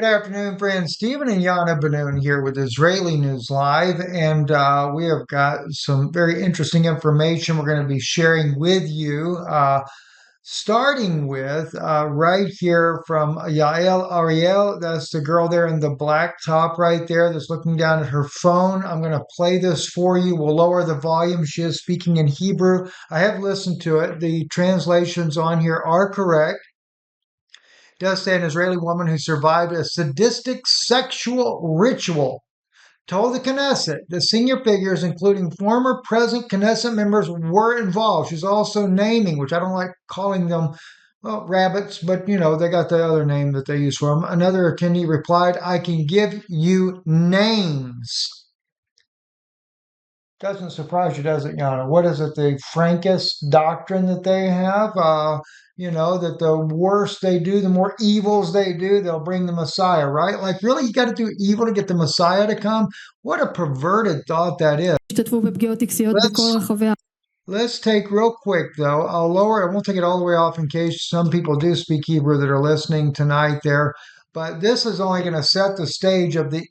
Good afternoon, friends. Stephen and Jana Bennun here with Israeli News Live, and we have got some very interesting information we're going to be sharing with you. Starting with right here from Yael Ariel. That's the girl there in the black top right there that's looking down at her phone. I'm going to play this for you. We'll lower the volume. She is speaking in Hebrew. I have listened to it. The translations on here are correct. Does say an Israeli woman who survived a sadistic sexual ritual told the Knesset the senior figures, including former present Knesset members, were involved. She's also naming, which I don't like calling them, well, rabbits, but they got the other name that they use for them. Another attendee replied, I can give you names. Doesn't surprise you, does it, Yana? What is it? The frankest doctrine that they have? That the worse they do, the more evils they do, they'll bring the Messiah, right? Like, really, you got to do evil to get the Messiah to come? What a perverted thought that is. Let's take real quick, though. I'll lower, I won't take it all the way off in case some people do speak Hebrew that are listening tonight there. But this is only going to set the stage of the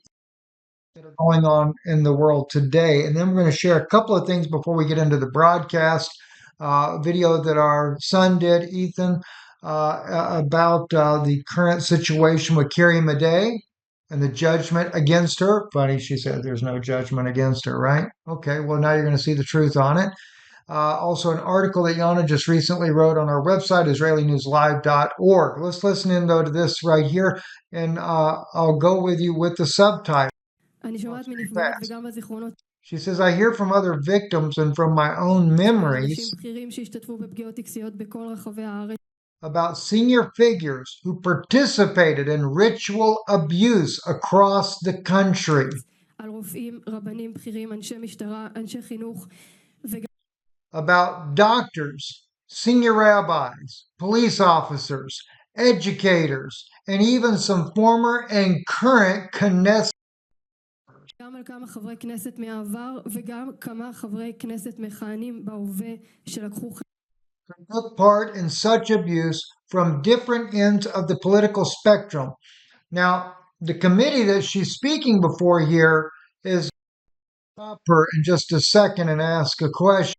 that are going on in the world today. And then we're going to share a couple of things before we get into the broadcast video that our son did, Ethan, about the current situation with Carrie Madej and the judgment against her. Funny, she said there's no judgment against her, right? Okay, well, now you're going to see the truth on it. Also, an article that Yana just recently wrote on our website, IsraeliNewsLive.org. Let's listen in, though, to this right here, and I'll go with you with the subtitle. She says, I hear from other victims and from my own memories about senior figures who participated in ritual abuse across the country. About doctors, senior rabbis, police officers, educators, and even some former and current Knesset גם על כמה חברי כנסת מהעבר וגם כמה חברי כנסת מכהנים בהווה שלקחו took part in such abuse from different ends of the political spectrum. Now, the committee that she's speaking before here is stop her in just a second and ask a question.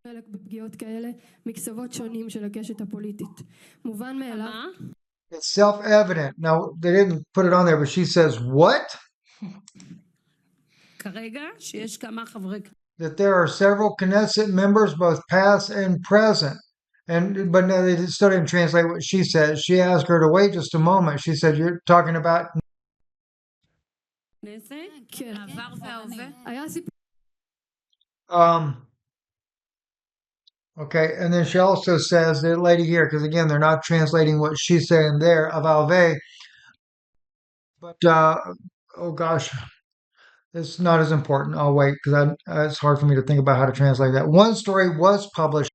It's self-evident. Now, they didn't put it on there, but she says, what? That there are several Knesset members, both past and present. But no, they still didn't translate what she said. She asked her to wait just a moment. She said, you're talking about... Okay, and then she also says, the lady here, because again, they're not translating what she's saying there, avalve. But, oh gosh... It's not as important. I'll wait because it's hard for me to think about how to translate that. One story was published.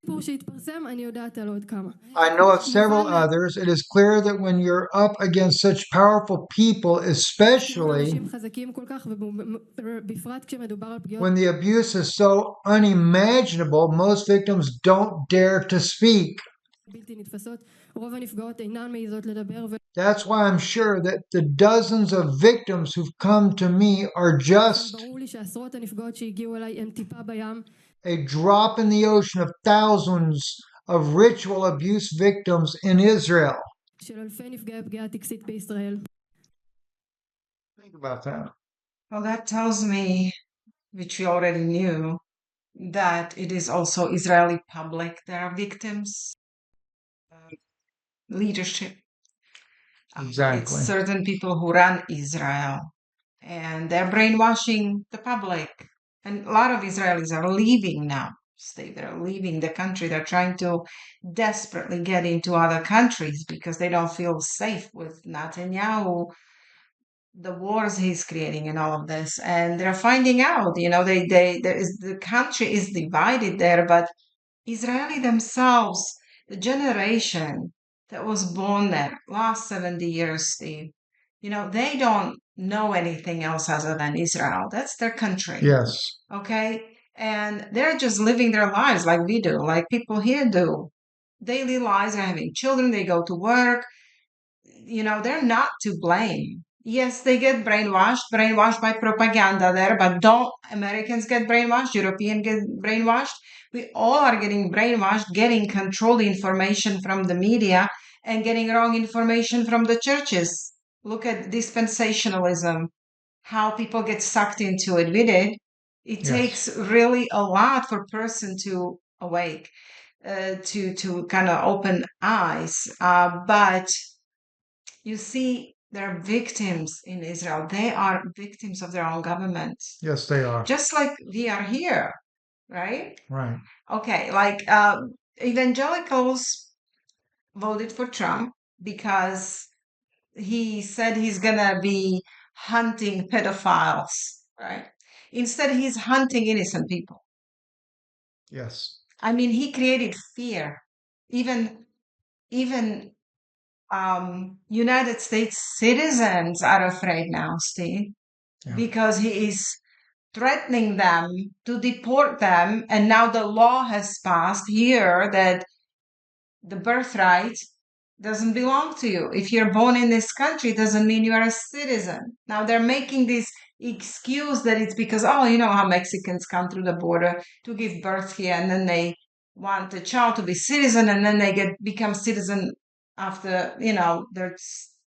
I know of several others. It is clear that when you're up against such powerful people, especially when the abuse is so unimaginable, most victims don't dare to speak. That's why I'm sure that the dozens of victims who've come to me are just a drop in the ocean of thousands of ritual abuse victims in Israel. Think about that. Well, that tells me, which we already knew, that it is also Israeli public that are victims. Leadership. Exactly. It's certain people who run Israel, and they're brainwashing the public. And a lot of Israelis are leaving now. They're leaving the country. They're trying to desperately get into other countries because they don't feel safe with Netanyahu, the wars he's creating, and all of this. And they're finding out, the country is divided there, but Israeli themselves, the generation that was born there last 70 years, Steve, they don't know anything else other than Israel. That's their country. Yes. Okay? And they're just living their lives like we do, like people here do. Daily lives, they're having children, they go to work. They're not to blame. Yes, they get brainwashed by propaganda there, but don't Americans get brainwashed? Europeans get brainwashed? We all are getting brainwashed, getting controlled information from the media and getting wrong information from the churches. Look at dispensationalism, how people get sucked into it. With it, it Yes. takes really a lot for a person to awake, to kind of open eyes. But you see, there are victims in Israel. They are victims of their own government, Yes, they are. just like we are here, right? Right. Okay, like evangelicals voted for Trump because he said he's gonna be hunting pedophiles, right? Instead, he's hunting innocent people. Yes. I mean, he created fear. Even even United States citizens are afraid now, Steve, Yeah. because he is threatening them to deport them. And now the law has passed here that the birthright doesn't belong to you. If you're born in this country, it doesn't mean you are a citizen. Now they're making this excuse that it's because, oh, you know how Mexicans come through the border to give birth here and then they want the child to be citizen and then they get become citizen after, their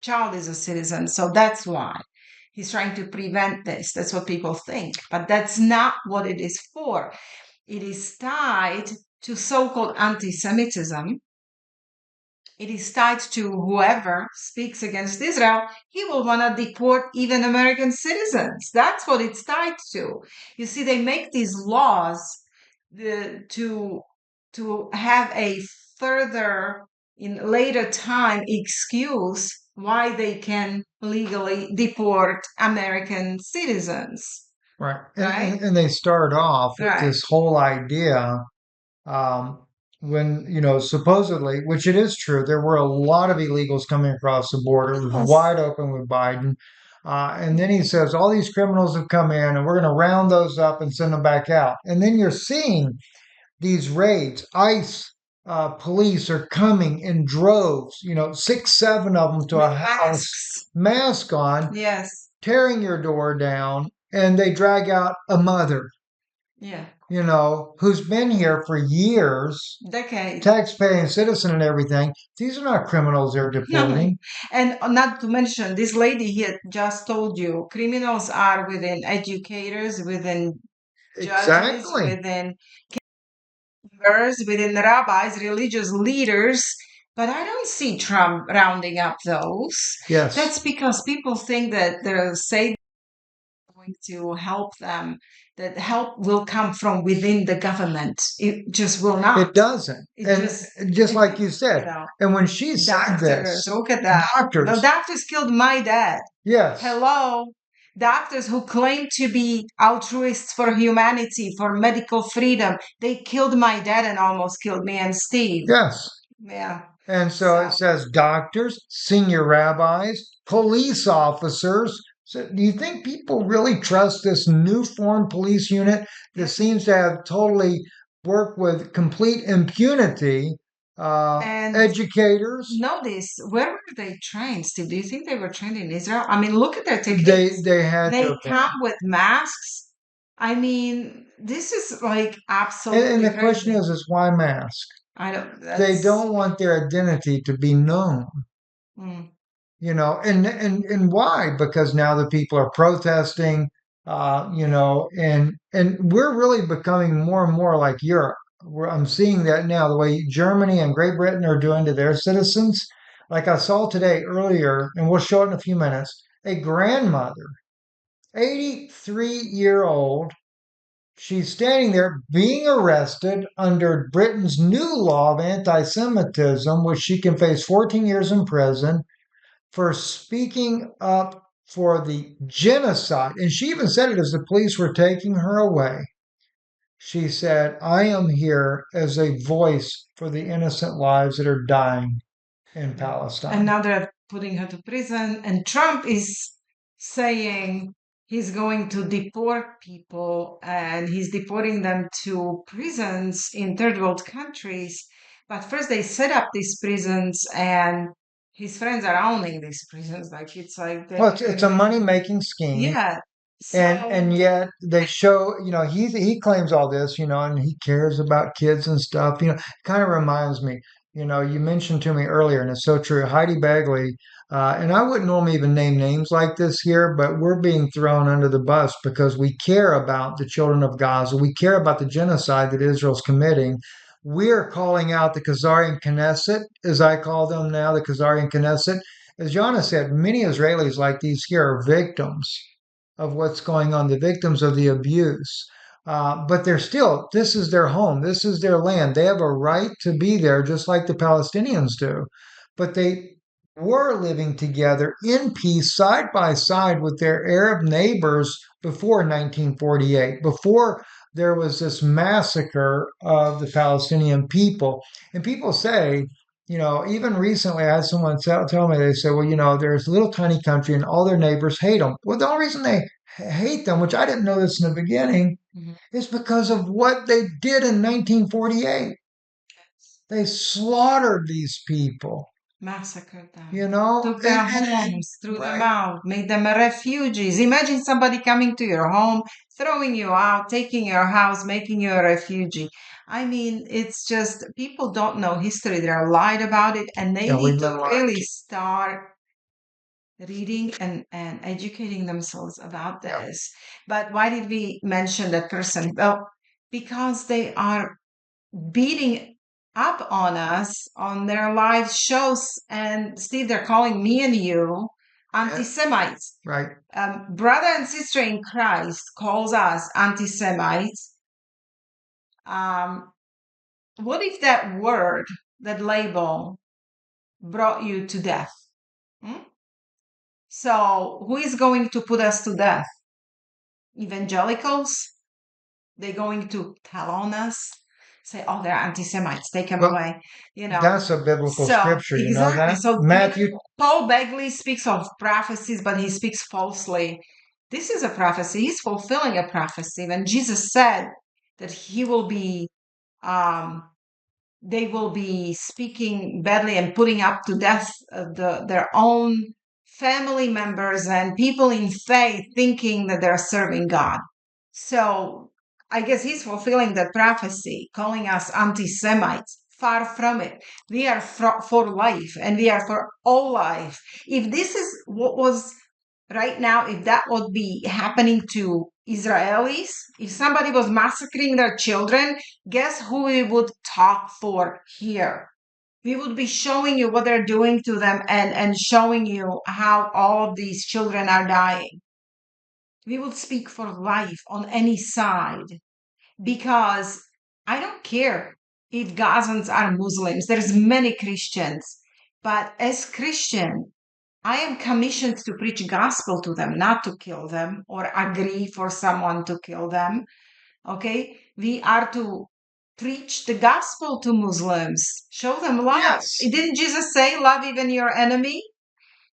child is a citizen. So that's why he's trying to prevent this. That's what people think. But that's not what it is for. It is tied to so-called anti-Semitism. It is tied to whoever speaks against Israel, he will want to deport even American citizens. That's what it's tied to. You see, they make these laws to have a further, in later time, excuse why they can legally deport American citizens. Right. Right? And they start off with Right. this whole idea um, when, supposedly, which it is true, there were a lot of illegals coming across the border. It was Yes. wide open with Biden. And then he says, all these criminals have come in and we're going to round those up and send them back out. And then you're seeing these raids. ICE police are coming in droves, six, seven of them to With a house, masks. mask on, Yes. tearing your door down, and they drag out a mother, Yeah. who's been here for years, Decade. tax-paying citizen and everything. These are not criminals they're No. deporting. And not to mention, this lady here just told you criminals are within educators, within judges, Exactly. within caregivers, within rabbis, religious leaders. But I don't see Trump rounding up those. Yes, That's because people think that they're say going to help them, that help will come from within the government. It just will not. it doesn't. It And just, just like you you said, know. and when she said Doctors, this, look at that. The doctors, doctors killed my dad. yes, Hello. Doctors who claim to be altruists for humanity, for medical freedom, they killed my dad and almost killed me and Steve. yes. Yeah. And so it So, says doctors, senior rabbis, police officers. So do you think people really trust this new formed police unit that yeah. seems to have totally worked with complete impunity? And Educators, notice, where were they trained, Steve? Do you think they were trained in Israel? I mean, look at their they techniques. they had to They have come been. with masks. I mean, this is like And absolutely the question crazy. is why mask? I don't, They that's, don't want their identity to be known. mm, And why? Because now the people are protesting, and we're really becoming more and more like Europe. I'm seeing that now, the way Germany and Great Britain are doing to their citizens. Like I saw today earlier, and we'll show it in a few minutes, a grandmother, 83-year-old, she's standing there being arrested under Britain's new law of anti-Semitism, which she can face 14 years in prison for speaking up for the genocide. And she even said it as the police were taking her away. She said, I am here as a voice for the innocent lives that are dying in yeah. And Palestine. now they're putting her to prison. And Trump is saying he's going to deport people and he's deporting them to prisons in third world countries. But first, they set up these prisons and his friends are owning these prisons. Like it's like Well, it's a they're money making scheme. yeah. And So yet they show, he claims all this, and he cares about kids and stuff. It kind of reminds me, you mentioned to me earlier, and it's so true. Heidi Bagley, and I wouldn't normally even name names like this here, but we're being thrown under the bus because we care about the children of Gaza. We care about the genocide that Israel's committing. We're calling out the Khazarian Knesset, as I call them now, the Khazarian Knesset. As Jana said, many Israelis like these here are victims of what's going on, the victims of the abuse. But they're still, this is their home, this is their land. They have a right to be there, just like the Palestinians do. But they were living together in peace, side by side with their Arab neighbors before 1948, before there was this massacre of the Palestinian people. And people say, even recently, I had someone tell me, they said, well, there's a little tiny country and all their neighbors hate them. Well, the only reason they hate them, which I didn't know this in the beginning, mhm, is because of what they did in 1948. They slaughtered these people, massacred them, you know? took their homes, threw them Right. out, made them refugees. Imagine somebody coming to your home, throwing you out, taking your house, making you a refugee. I mean, it's just people don't know history. They're lied about it, and they Yeah, need we've to been lied really to. start reading and educating themselves about Yeah. this. But why did we mention that person? Well, because they are beating up on us on their live shows. And Steve, they're calling me and you Yeah. anti-Semites. Right. Brother and sister in Christ calls us anti-Semites. Um, what if that word, that label, brought you to death? Hmm? So who is going to put us to death? Evangelicals? They're going to tell on us, say, "Oh, they're anti-Semites. Take them Well, away." You know. that's a biblical So scripture, you know exactly. that? So Matthew. Paul Begley speaks of prophecies, but he speaks falsely. This is a prophecy. He's fulfilling a prophecy. When Jesus said that he will be, they will be speaking badly and putting up to death their own family members and people in faith, thinking that they're serving God. So I guess he's fulfilling that prophecy, calling us anti Semites. Far from it. We are for life and we are for all life. If this is what was right now, if that would be happening to Israelis, if somebody was massacring their children, guess who we would talk for here? We would be showing you what they're doing to them and showing you how all of these children are dying. We would speak for life on any side because I don't care if Gazans are Muslims. There's many Christians, but as Christian, I am commissioned to preach gospel to them, not to kill them or agree for someone to kill them. Okay, we are to preach the gospel to Muslims, show them love. Yes. Didn't Jesus say, "Love even your enemy"?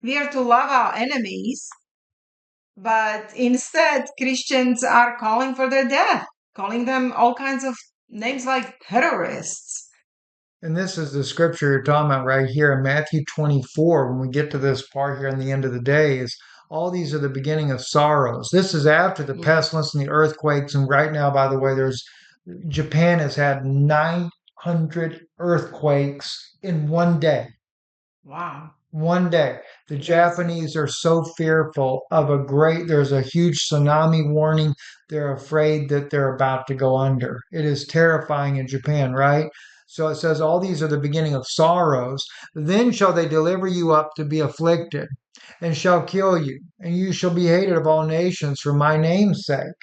We are to love our enemies, but instead, Christians are calling for their death, calling them all kinds of names like terrorists. And this is the scripture you're talking about right here in Matthew 24. When we get to this part here in the end of the day, is all these are the beginning of sorrows. This is after the Mm. pestilence and the earthquakes. And right now, by the way, Japan has had 900 earthquakes in one day. Wow. One day. The Yes. Japanese are so fearful of there's a huge tsunami warning. They're afraid that they're about to go under. It is terrifying in Japan, right? So it says, all these are the beginning of sorrows. Then shall they deliver you up to be afflicted, and shall kill you, and you shall be hated of all nations for my name's sake.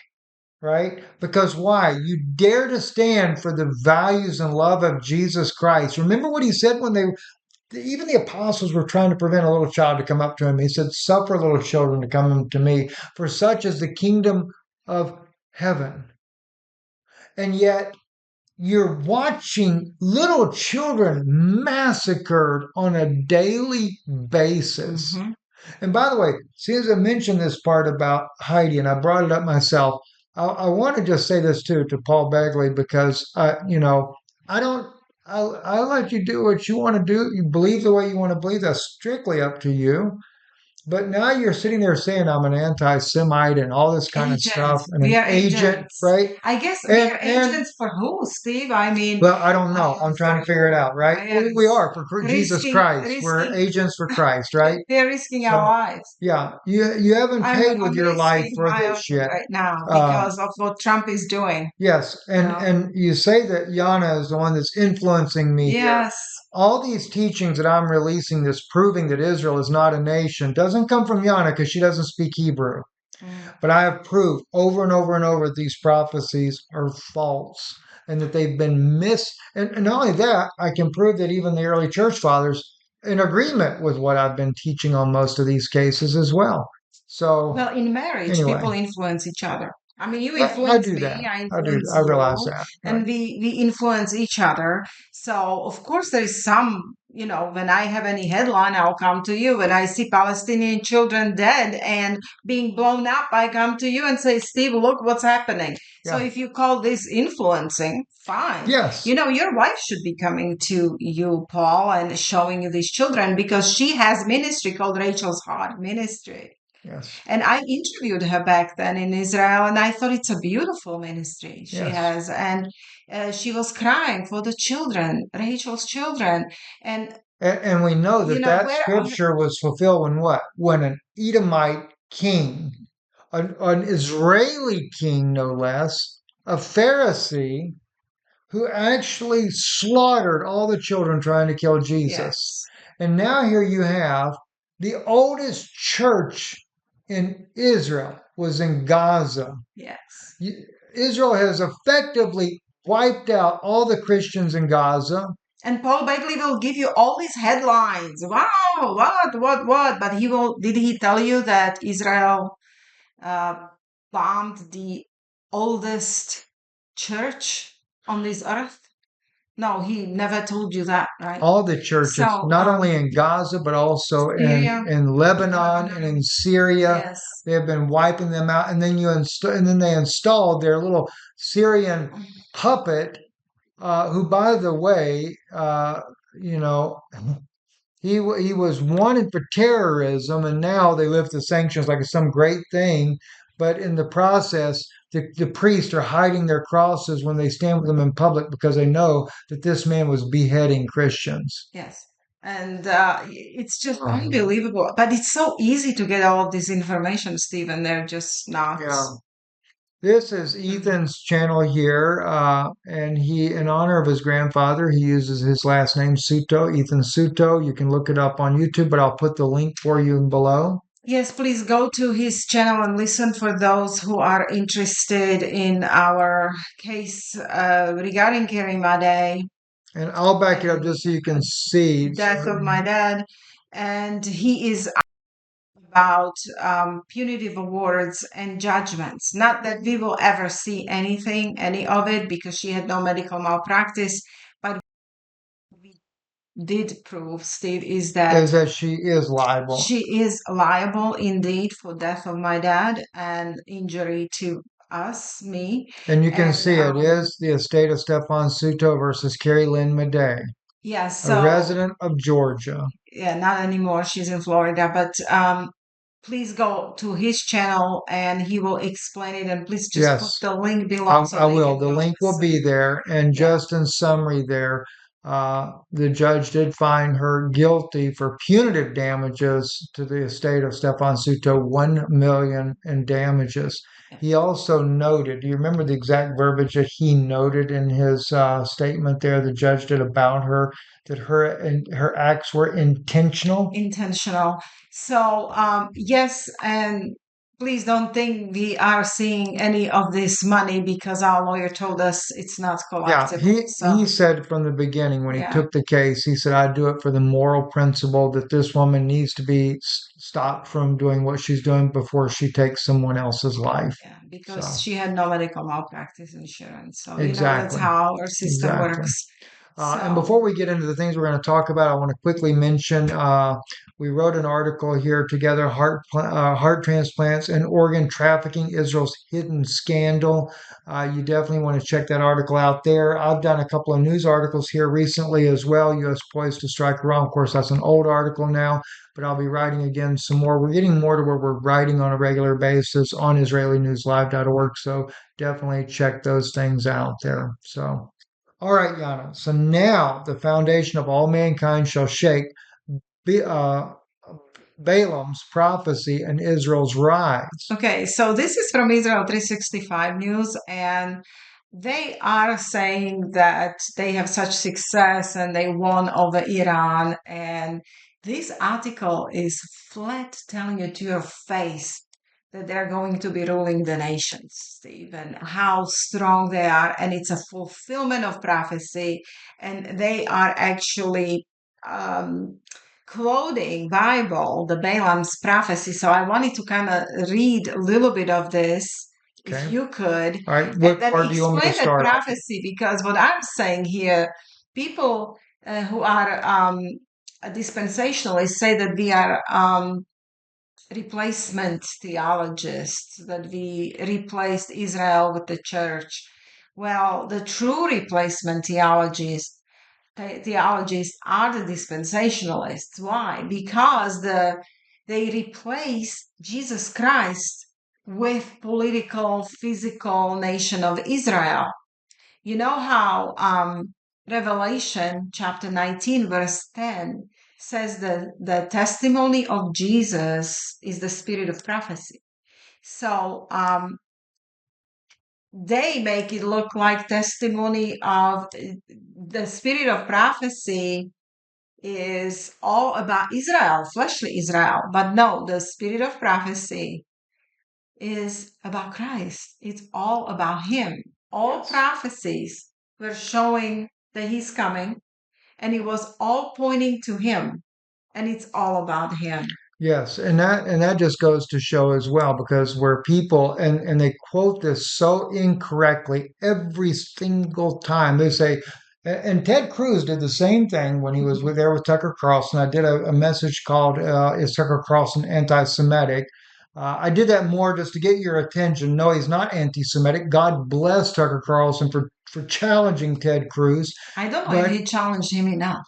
Right? Because why? You dare to stand for the values and love of Jesus Christ. Remember what he said when even the apostles were trying to prevent a little child to come up to him. He said, suffer little children to come to me, for such is the kingdom of heaven. And yet you're watching little children massacred on a daily basis. Mm-hmm. And by the way, since I mentioned this part about Heidi, and I brought it up myself, I want to just say this too to Paul Bagley because I don't. I let you do what you want to do. You believe the way you want to believe. That's strictly up to you. But now you're sitting there saying I'm an anti-Semite and all this kind of stuff Agents. and We an are agent, agents. right? I guess we And are and agents for who, Steve? I mean, well, I don't know. I'm trying for to figure it out, right? We yes, are for Jesus Christ. We're risking. agents for Christ, right? We're risking our So lives. yeah, you haven't paid with I'm your life risking for my own this yet. right now Uh, because of what Trump is doing. yes, You know. and you say that Yana is the one that's influencing me here. Yes. All these teachings that I'm releasing, this proving that Israel is not a nation, doesn't come from Yana because she doesn't speak Hebrew. Mm. But I have proved over and over and over that these prophecies are false and that they've been and not only that, I can prove that even the early church fathers in agreement with what I've been teaching on most of these cases as well. So Well, in marriage, anyway, people influence each other. I mean, you I influence do that. me, I I do. influence I realize you, that. Right. and we influence each other. So, of course, there is some, when I have any headline, I'll come to you. When I see Palestinian children dead and being blown up, I come to you and say, Steve, look what's happening. So, Yeah. if you call this influencing, fine. Yes. Your wife should be coming to you, Paul, and showing you these children because she has ministry called Rachel's Heart Ministry. Yes. And I interviewed her back then in Israel, and I thought it's a beautiful ministry she Yes. has. And she was crying for the children, Rachel's children. And, And we know that that where are, scripture was fulfilled when what? When an Edomite king, an Israeli king, no less, a Pharisee, who actually slaughtered all the children trying to kill Jesus. yes, And now here you have the oldest church in Israel was in Gaza. yes. Israel has effectively wiped out all the Christians in Gaza. And Paul Begley will give you all these headlines. Wow, what? But did he tell you that Israel uh, bombed the oldest church on this earth? No, he never told you that, right? All the churches, So, not only in Gaza, but also Syria, in Lebanon and in Lebanon, Syria. yes. They have been wiping them out. And then and then they installed their little Syrian puppet, who, by the way, you know, he was wanted for terrorism, and now they lift the sanctions like it's some great thing. But in the process, the priests are hiding their crosses when they stand with them in public because they know that this man was beheading Christians. Yes. And it's just Oh, unbelievable. But it's so easy to get all this information, Stephen. They're just not. yeah. This is Mhm. Ethan's channel here, and in honor of his grandfather, he uses his last name Suto, Ethan Suto. You can look it up on YouTube, but I'll put the link for you below. Yes, please go to his channel and listen for those who are interested in our case regarding Carrie Madej And I'll back it up and just so you can see. death of my dad. And he is about punitive awards and judgments. Not that we will ever see any of it, because she had no medical malpractice. But we did prove, Steve, is that Is that she is liable. she is liable indeed for death of my dad and injury to us, me, And you can and see it is the estate of Stefan Suto versus Carrie Lynn Madej, yeah. a So resident of Georgia. yeah, not anymore. She's in Florida, but please go to his channel and he will explain it. And please just put Yes. the link below so I they will. can The go link will listen. be there. And Yeah, just in summary, the judge did find her guilty for punitive damages to the estate of Stefan Suto, 1 million in damages. yeah. He also noted. Do you remember the exact verbiage that he noted in his statement there? The judge did about her that her acts were intentional. Intentional. So yes, and please don't think we are seeing any of this money because our lawyer told us it's not Yeah, collectible. he So said from the beginning when he yeah, took the case, he said, "I do it for the moral principle that this woman needs to be stopped from doing what she's doing before she takes someone else's life." yeah, because So she had no medical malpractice insurance. So that's exactly, how our system exactly. works. And before So, we get into the things we're going to talk about, I want to quickly mention we wrote an article here together: heart transplants and organ trafficking, Israel's hidden scandal. You definitely want to check that article out there. I've done a couple of news articles here recently as well. U.S. poised to strike Iran. Of course, that's an old article now, but I'll be writing again some more. We're getting more to where we're writing on a regular basis on IsraeliNewsLive.org. So definitely check those things out there. So. All right, Yana. So now the foundation of all mankind shall shake. Be, Balaam's prophecy and Israel's rise. okay, so this is from Israel 365 News, and they are saying that they have such success and they won over Iran. And this article is flat telling you to your face that they're going to be ruling the nations, Steve, and how strong they are. And it's a fulfillment of prophecy. And they are actually um, quoting Bible, the Balaam's prophecy. So I wanted to kind of read a little bit of this, if Okay. you could, All right. and What then part do you want me to explain that start off? prophecy. Because what I'm saying here, people who are dispensationalists say that we are replacement theologists, that we replaced Israel with the church. Well, the true replacement theologists are the dispensationalists. Why? Because they replace Jesus Christ with political, physical nation of Israel. You know how Revelation chapter 19, verse 10 says that the testimony of Jesus is the spirit of prophecy. So they make it look like testimony of the spirit of prophecy is all about Israel, fleshly Israel. But no, the spirit of prophecy is about Christ. It's all about Him. All Yes. prophecies were showing that He's coming, and it was all pointing to Him, and it's all about Him. Yes, and that just goes to show as well, because where people and they quote this so incorrectly every single time. They say, and Ted Cruz did the same thing when he was there with Tucker Carlson. I did a message called "Is Tucker Carlson Anti-Semitic?" I did that more just to get your attention. No, he's not anti-Semitic. God bless Tucker Carlson for challenging Ted Cruz, I don't know if but He challenged him enough.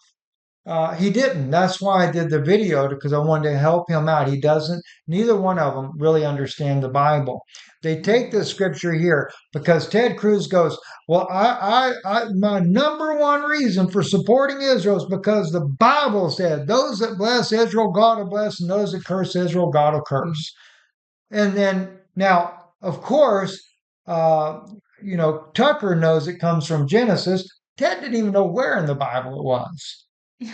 he didn't. That's why I did the video, because I wanted to help him out. He doesn't, neither one of them really understand the Bible. They take the scripture here because Ted Cruz goes, well, my number one reason for supporting Israel is because the Bible said, those that bless Israel, God will bless, and those that curse Israel, God will curse. And then now, of course, uh, Tucker knows it comes from Genesis. Ted didn't even know where in the Bible it was,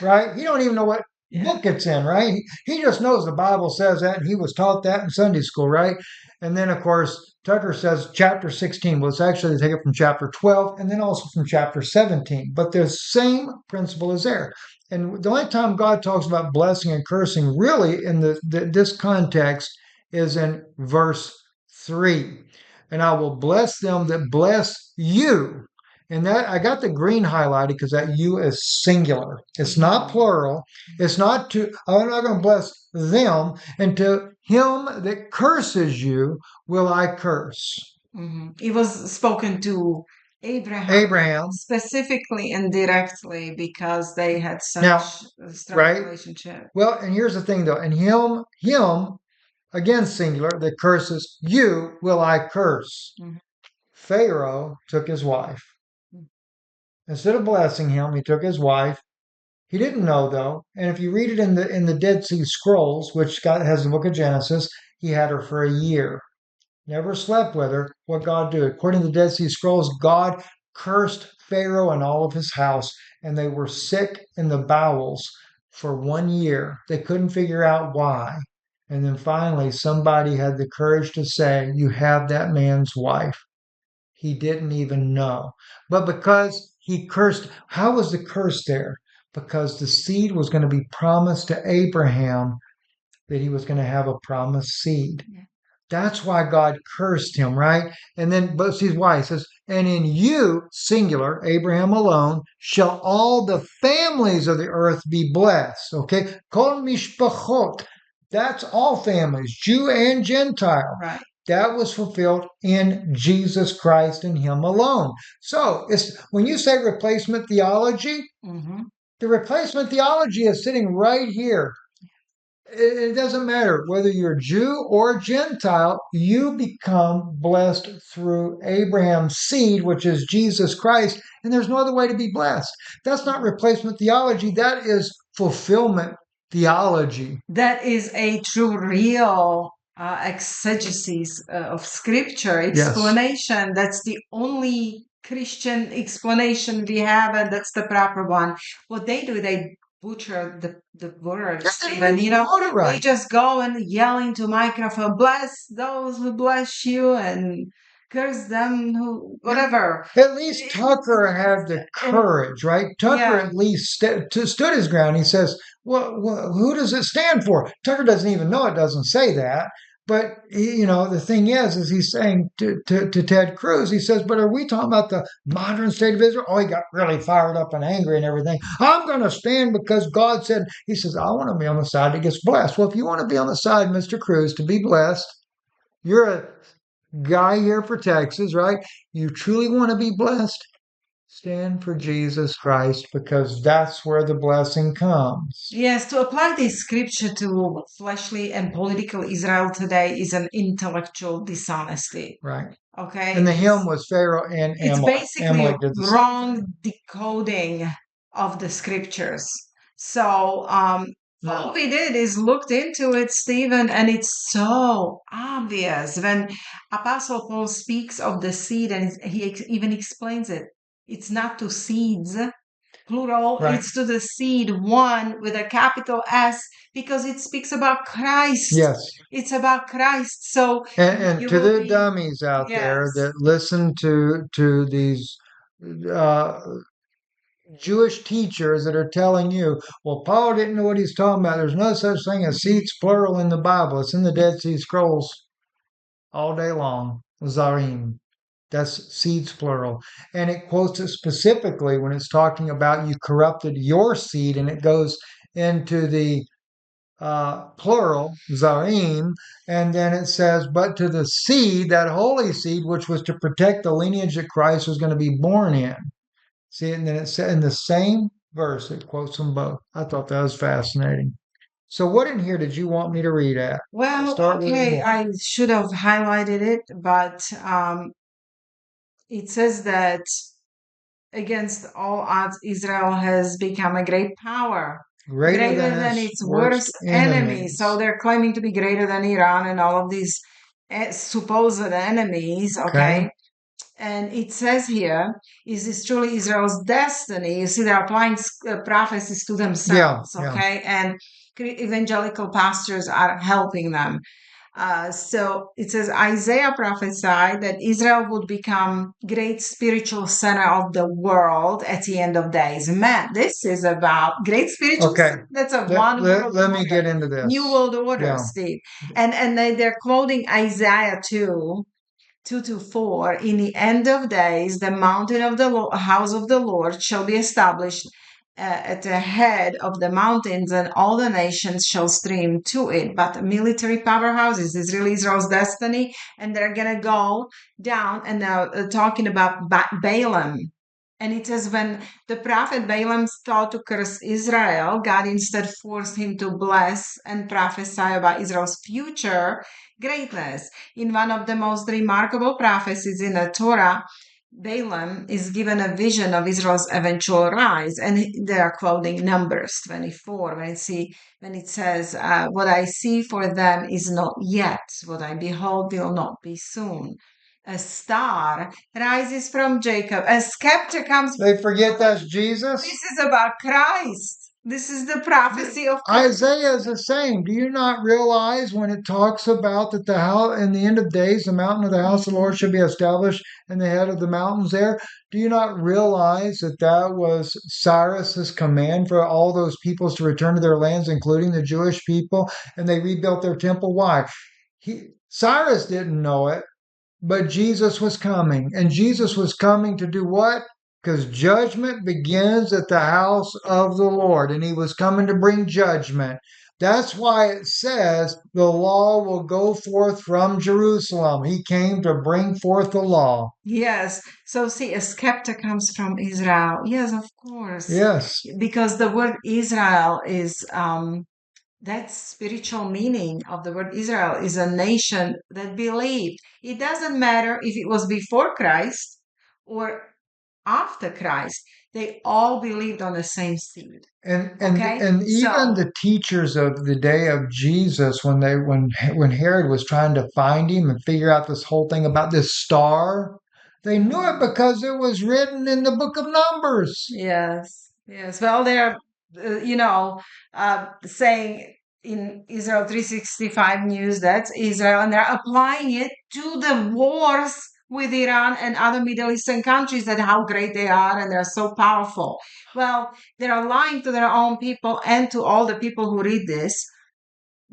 right? He don't even know what Yeah. book it's in, right? He just knows the Bible says that, and he was taught that in Sunday school, right? And then, of course, Tucker says chapter 16. Well, it's actually they take it from chapter 12 and then also from chapter 17. But the same principle is there. And the only time God talks about blessing and cursing, really, in this context, is in verse 3. And I will bless them that bless you. And that I got the green highlighted because that you is singular. It's not plural. It's not to, I'm not going to bless them. And to him that curses you will I curse. It was spoken to Abraham Abraham. specifically and directly because they had Now, such a strong right? relationship. Well, and here's the thing though. And him, again singular, that curses you will I curse. Mhm. Pharaoh took his wife. Instead of blessing him, he took his wife. He didn't know though, and if you read it in the Dead Sea Scrolls, which has the book of Genesis, he had her for a year. Never slept with her. What God do? According to the Dead Sea Scrolls, God cursed Pharaoh and all of his house, and they were sick in the bowels for 1 year. They couldn't figure out why. And then finally, somebody had the courage to say, "You have that man's wife." He didn't even know. But because he cursed, how was the curse there? Because the seed was going to be promised to Abraham, that he was going to have a promised seed. Yeah. That's why God cursed him, right? And then, but see why? He says, and in you, singular, Abraham alone, shall all the families of the earth be blessed. Okay? Kol mishpachot. That's all families, Jew and Gentile. Right. That was fulfilled in Jesus Christ and Him alone. So, when you say replacement theology, Mm-hmm. the replacement theology is sitting right here. It doesn't matter whether you're Jew or Gentile, you become blessed through Abraham's seed, which is Jesus Christ, and there's no other way to be blessed. That's not replacement theology, that is fulfillment theology. That is a true, real exegesis of scripture Yes. explanation. That's the only Christian explanation we have, and that's the proper one. What they do, they butcher the words, Stephen. They Right. just go and yell into microphone, bless those who bless you, and curse them who whatever. At least Tucker had the courage, right? Tucker Yeah. at least stood his ground. He says, well, who does it stand for? Tucker doesn't even know it doesn't say that. But, the thing is he's saying to Ted Cruz, he says, but are we talking about the modern state of Israel? Oh, he got really fired up and angry and everything. I'm going to stand because God said, he says, I want to be on the side that gets blessed. Well, if you want to be on the side, Mr. Cruz, to be blessed, you're a guy here for Texas, right? You truly want to be blessed? Stand for Jesus Christ because that's where the blessing comes. Yes, to apply this scripture to fleshly and political Israel today is an intellectual dishonesty. Right. Okay. And the hymn was Pharaoh and It's Amalek. basically Amalek did the same. wrong decoding of the scriptures. So all we did is looked into it, Stephen, and it's so obvious when Apostle Paul speaks of the seed, and he even explains it. It's not to seeds, plural, Right. it's to the seed, one with a capital S, because it speaks about Christ. Yes. It's about Christ. So And you to will the be, dummies out there yes. that listen to these uh, Jewish teachers that are telling you, well, Paul didn't know what he's talking about. There's no such thing as seeds plural in the Bible. It's in the Dead Sea Scrolls all day long. Zarim. That's seeds plural. And it quotes it specifically when it's talking about you corrupted your seed, and it goes into the plural, zarim, and then it says, but to the seed, that holy seed, which was to protect the lineage that Christ was going to be born in. See, and then it said in the same verse, it quotes them both. I thought that was fascinating. So, what in here did you want me to read at? Well, Start with okay, one. I should have highlighted it, but it says that against all odds, Israel has become a great power, Greater than than its its worst worst enemy. So enemies. they're claiming to be greater than Iran and all of these supposed enemies, Okay. okay? And it says here, is this truly Israel's destiny? You see, they're applying prophecies to Yeah. themselves, Yeah. okay? And evangelical pastors are helping them. So it says Isaiah prophesied that Israel would become great spiritual center of the world at the end of days. Man, this is about great spiritual. Okay. That's a Let, one let, world let me order, get into new this. world order, Yeah. Steve. And they're quoting Isaiah 2 to 4. In the end of days, the mountain of the house of the Lord shall be established at the head of the mountains, and all the nations shall stream to it. But military powerhouses is really Israel's destiny, and they're gonna go down. And now talking about Balaam. And it says when the prophet Balaam thought to curse Israel, God instead forced him to bless and prophesy about Israel's future greatness. In one of the most remarkable prophecies in the Torah, Balaam is given a vision of Israel's eventual rise, and they are quoting Numbers 24 when it says, "What I see for them is not yet; what I behold will not be soon." A star rises from Jacob. A scepter comes. They forget that's Jesus. This is about Christ. This is the prophecy of Christ. Isaiah is the same. Do you not realize when it talks about that the house in the end of days, the mountain of the house of the Lord should be established and the head of the mountains there? Do you not realize that that was Cyrus's command for all those peoples to return to their lands, including the Jewish people, and they rebuilt their temple? Why? Cyrus didn't know it. But Jesus was coming, and Jesus was coming to do what? Because judgment begins at the house of the Lord, and he was coming to bring judgment. That's why it says the law will go forth from Jerusalem. He came to bring forth the law. Yes. So see, a skeptic comes from Israel. Yes, of course. Yes. Because the word Israel is that spiritual meaning of the word Israel is a nation that believed. It doesn't matter if it was before Christ or after Christ. They all believed on the same seed. And and Okay? and even So, the teachers of the day of Jesus, when Herod was trying to find him and figure out this whole thing about this star, they knew it mhm. because it was written in the book of Numbers. Yes, yes. Well, they're, saying in Israel 365 News that's Israel, and they're applying it to the wars with Iran and other Middle Eastern countries that how great they are and they're so powerful. Well, they're lying to their own people and to all the people who read this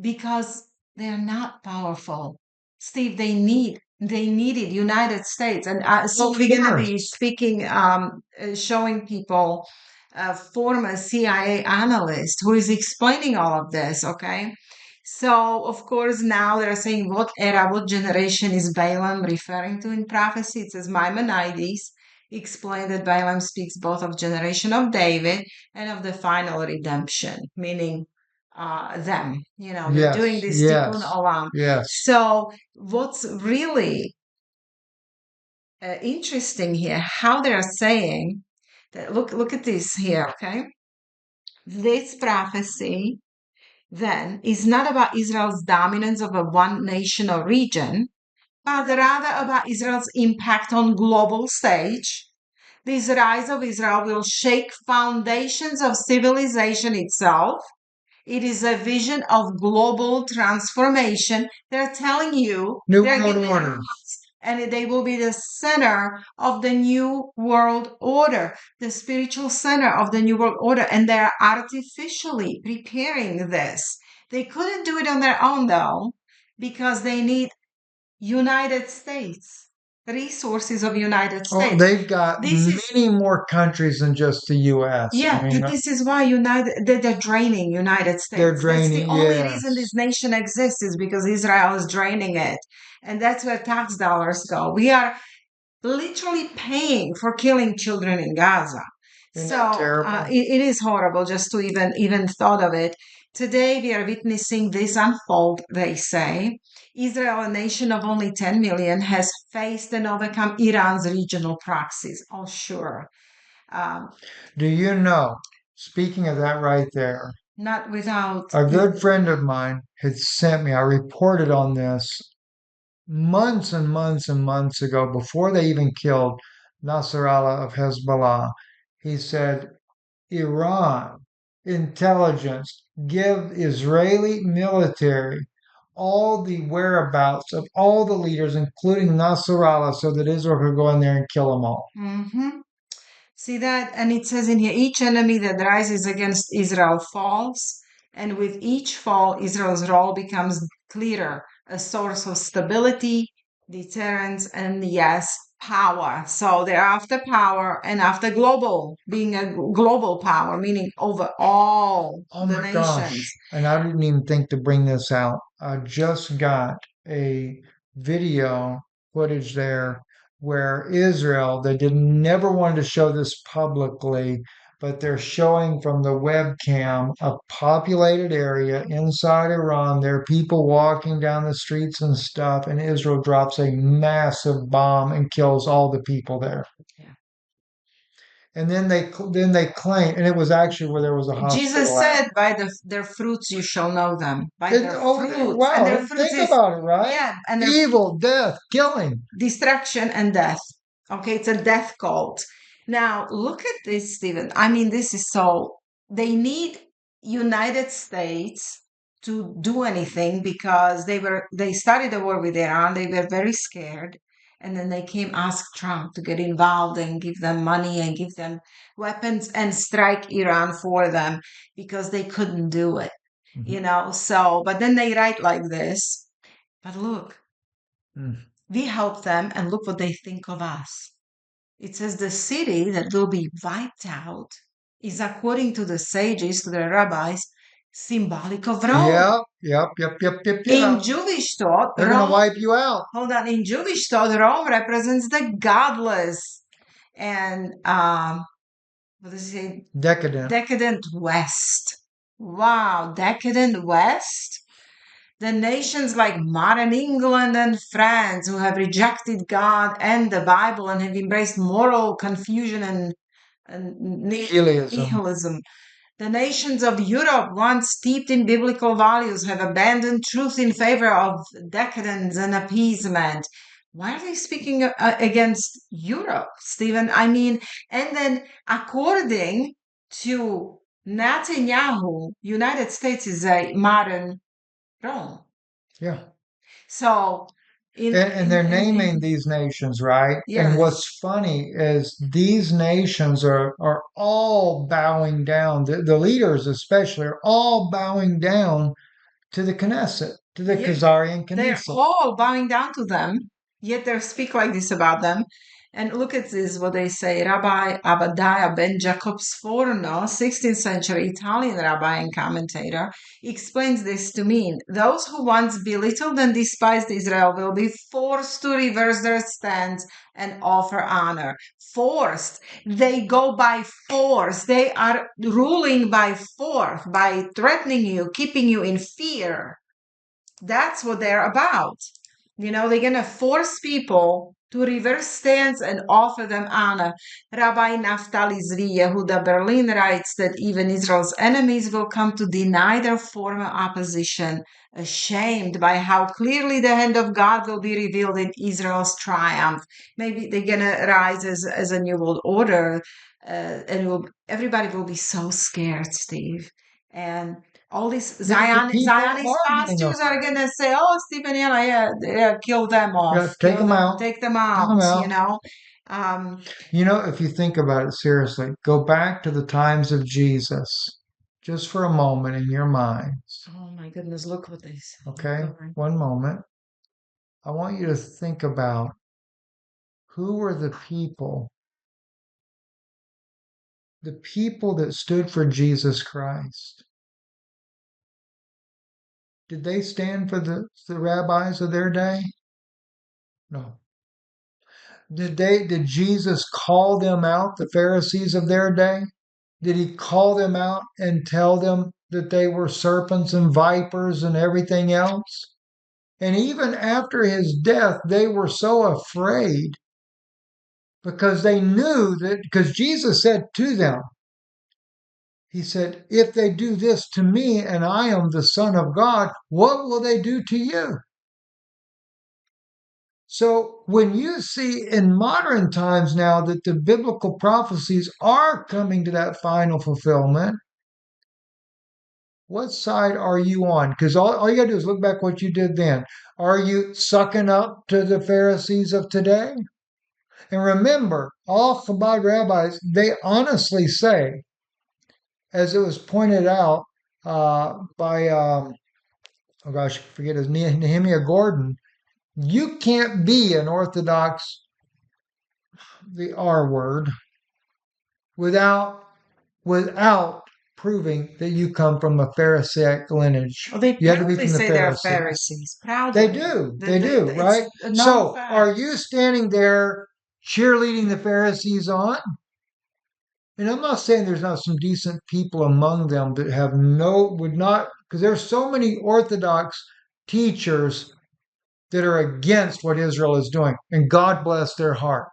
because they're not powerful. Steve, they needed United States, and Of soon we're going to course. be speaking, showing people a former CIA analyst who is explaining all of this. Okay, so of course now they're saying what era, what generation is Balaam referring to in prophecy? It says Maimonides explained that Balaam speaks both of generation of David and of the final redemption, meaning them. They're doing Yes, this tikkun yes, olam. yes. So what's really interesting here, how they're saying that, look at this here, okay? This prophecy then is not about Israel's dominance over one nation or region, but rather about Israel's impact on global stage. This rise of Israel will shake foundations of civilization itself. It is a vision of global transformation. They're telling you New they're world giving order. us, and they will be the center of the new world order, the spiritual center of the new world order. And they're artificially preparing this. They couldn't do it on their own, though, because they need United States, resources of United Oh, States. they've got This is many more countries than just the U.S. I Yeah, mean, but this is why they're draining United they're States. That's the draining. only reason this Yes, nation exists is because Israel is draining it. And that's where tax dollars go. We are literally paying for killing children in Gaza. isn't So that terrible? it is horrible just to even thought of it. Today we are witnessing this unfold, they say. Israel, a nation of only 10 million, has faced and overcome Iran's regional proxies. Oh, sure. Um, Do you know? Speaking of that right there, Not without. a good friend of mine had sent me. I reported on this months and months and months ago before they even killed Nasrallah of Hezbollah. He said, Iran intelligence give Israeli military all the whereabouts of all the leaders, including Nasrallah, so that Israel could go in there and kill them all. Mhm. See that? And it says in here, each enemy that rises against Israel falls, and with each fall, Israel's role becomes clearer, a source of stability, deterrence, and yes, power. So they're after power and after global, being a global power, meaning over all Oh the my nations. gosh. And I didn't even think to bring this out. I just got a video footage there where Israel, they did never wanted to show this publicly, but they're showing from the webcam a populated area inside Iran. There are people walking down the streets and stuff, and Israel drops a massive bomb and kills all the people there. Yeah. And then they claim, and it was actually where there was a Jesus hospital at. said, by their fruits you shall know them. By And their oh fruits. And wow, their and fruits think is, about it, right? yeah, and their Evil, death, killing. destruction and death. Okay, it's a death cult. Now, look at this, Stephen. I mean, this is so, they need United States to do anything because they started the war with Iran. They were very scared. And then they came ask Trump to get involved and give them money and give them weapons and strike Iran for them because they couldn't do it. Mhm. So, but then they write like this. But look, Mm. We help them, and look what they think of us. It says the city that will be wiped out is, according to the sages, to the rabbis, symbolic of Rome. Yep. In Jewish thought, They're going to Rome, wipe you out. hold on, in Jewish thought, Rome represents the godless and what does it say? Decadent. Decadent West. Wow, decadent West? The nations like modern England and France who have rejected God and the Bible and have embraced moral confusion and Nihilism. nihilism. The nations of Europe, once steeped in biblical values, have abandoned truth in favor of decadence and appeasement. Why are they speaking against Europe, Stephen? I mean, and then according to Netanyahu, United States is a modern Rome. Yeah. So, And they're naming these nations, right? And yes, what's funny is these nations are all bowing down. The leaders, especially, are all bowing down to the Knesset, to the yeah, Khazarian they're Knesset. all bowing down to them, yet they speak like this about them. And look at this, what they say. Rabbi Abadiah ben Jacob Sforno, 16th century Italian rabbi and commentator, explains this to mean those who once belittled and despised Israel will be forced to reverse their stance and offer honor. Forced. They go by force. They are ruling by force, by threatening you, keeping you in fear. That's what they're about. They're going to force people to reverse stance and offer them honor. Rabbi Naftali Zvi Yehuda Berlin writes that even Israel's enemies will come to deny their former opposition, ashamed by how clearly the hand of God will be revealed in Israel's triumph. Maybe they're going to rise as a new world order, and everybody will be so scared, Steve. And all these The people Zionist are getting pastors are afraid. gonna say, "Oh, Stephen, yeah, kill them Yeah, off, take them out. take them Take out." them out. Um, If you think about it seriously, go back to the times of Jesus, just for a moment in your minds. oh my goodness, look what they say. Okay, Go on. one moment. I want you to think about who were the people that stood for Jesus Christ. Did they stand for the rabbis of their day? No. Did Jesus call them out, the Pharisees of their day? Did he call them out and tell them that they were serpents and vipers and everything else? And even after his death, they were so afraid because they knew that, because Jesus said to them, he said, if they do this to me and I am the Son of God, what will they do to you? So when you see in modern times now that the biblical prophecies are coming to that final fulfillment, what side are you on? Because all you got to do is look back what you did then. Are you sucking up to the Pharisees of today? And remember, all Chabad rabbis, they honestly say, as it was pointed out by, oh gosh, I forget his name, Nehemiah Gordon, you can't be an Orthodox, the R word, without without proving that you come from a Pharisaic lineage. Well, they You had to be proudly from the say they're Pharisees. Pharisees, They proudly. do. They do, It's right? a known So fact. are you standing there cheerleading the Pharisees on? And I'm not saying there's not some decent people among them that would not, because there's so many Orthodox teachers that are against what Israel is doing, and God bless their heart.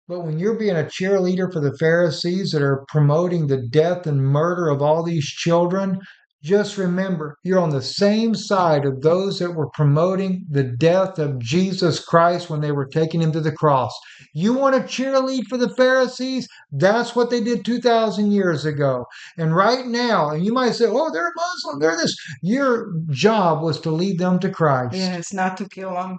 But when you're being a cheerleader for the Pharisees that are promoting the death and murder of all these children, just remember you're on the same side of those that were promoting the death of Jesus Christ when they were taking him to the cross. You want to cheerlead for the Pharisees? That's what they did 2,000 years ago. And right now, and you might say, oh, they're Muslim, they're this. Your job was to lead them to Christ. Yes, not to kill them.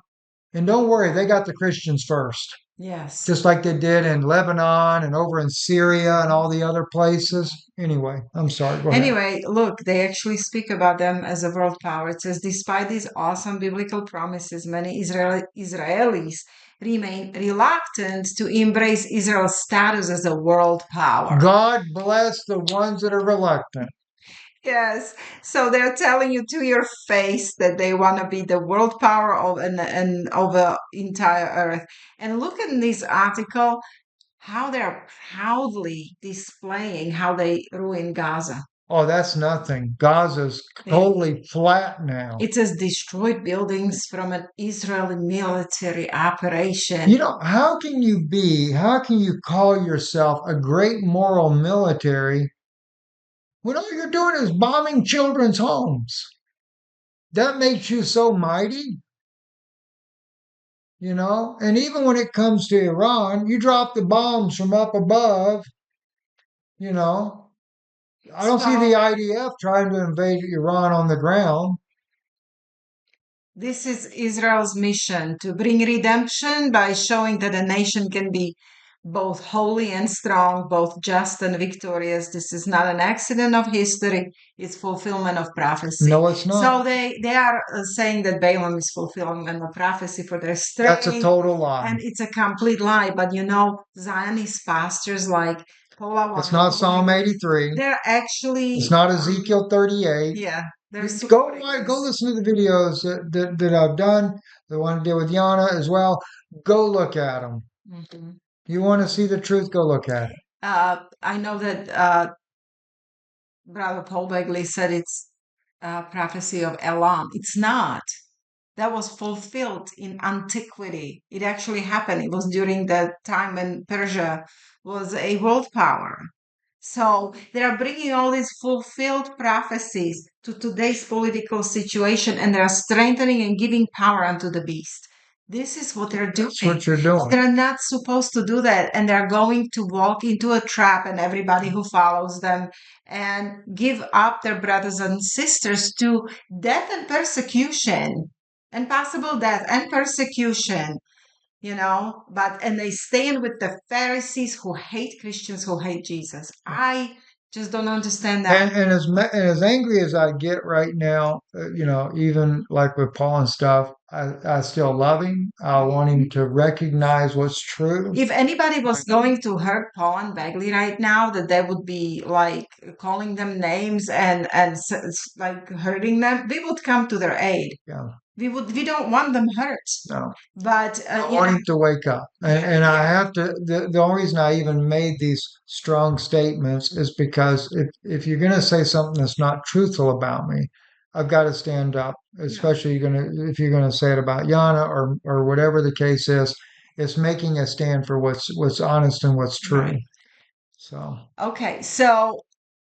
And don't worry, they got the Christians first. Yes. just like they did in Lebanon and over in Syria and all the other places. Anyway, I'm sorry. Go ahead. Anyway, look, they actually speak about them as a world power. It says, despite these awesome biblical promises, many Israelis remain reluctant to embrace Israel's status as a world power. God bless the ones that are reluctant. Yes. So they're telling you to your face that they want to be the world power of and of the entire earth. And look at this article, how they're proudly displaying how they ruin Gaza. Oh, that's nothing. Gaza's totally flat now. It says destroyed buildings from an Israeli military operation. You know, how can you call yourself a great moral military when all you're doing is bombing children's homes? That makes you so mighty, you know? And even when it comes to Iran, you drop the bombs from up above, you know? I don't see the So IDF trying to invade Iran on the ground. this is Israel's mission to bring redemption by showing that a nation can be both holy and strong, both just and victorious. This is not an accident of history, it's fulfillment of prophecy. No, it's So not. they are saying that Balaam is fulfillment of prophecy for their That's a strength, total lie. and it's a complete lie. But you know, Zionist pastors like Paula It's not White, Psalm 83. they're It's actually, not Ezekiel 38. yeah, they're Go listen to the videos that I've done, the one I did with Jana as well. Go look at them. Mhm. You want to see the truth? Go look at it. I know that Brother Paul Begley said it's prophecy of Elam. It's not. That was fulfilled in antiquity. It actually happened. It was during the time when Persia was a world power. So they are bringing all these fulfilled prophecies to today's political situation, and they are strengthening and giving power unto the beast. This is what they're That's doing. what you're doing. They're not supposed to do that, and they're going to walk into a trap, and everybody who follows them, and give up their brothers and sisters to death and persecution, and possible death and persecution, but and they stand with the Pharisees who hate Christians, who hate Jesus. I just don't understand that. And as angry as I get right now, even like with Paul and stuff, I still love him. I want him to recognize what's true. If anybody was going to hurt Paul and Bagley right now, that they would be like calling them names and like hurting them, we would come to their aid. Yeah. We don't want them hurt. No. But I want him to wake up. And I have to, the only reason I even made these strong statements is because if you're going to say something that's not truthful about me, I've got to stand up, especially if you're going to say it about Yana or whatever the case is. It's making a stand for what's honest and what's true. Right. So, Okay, so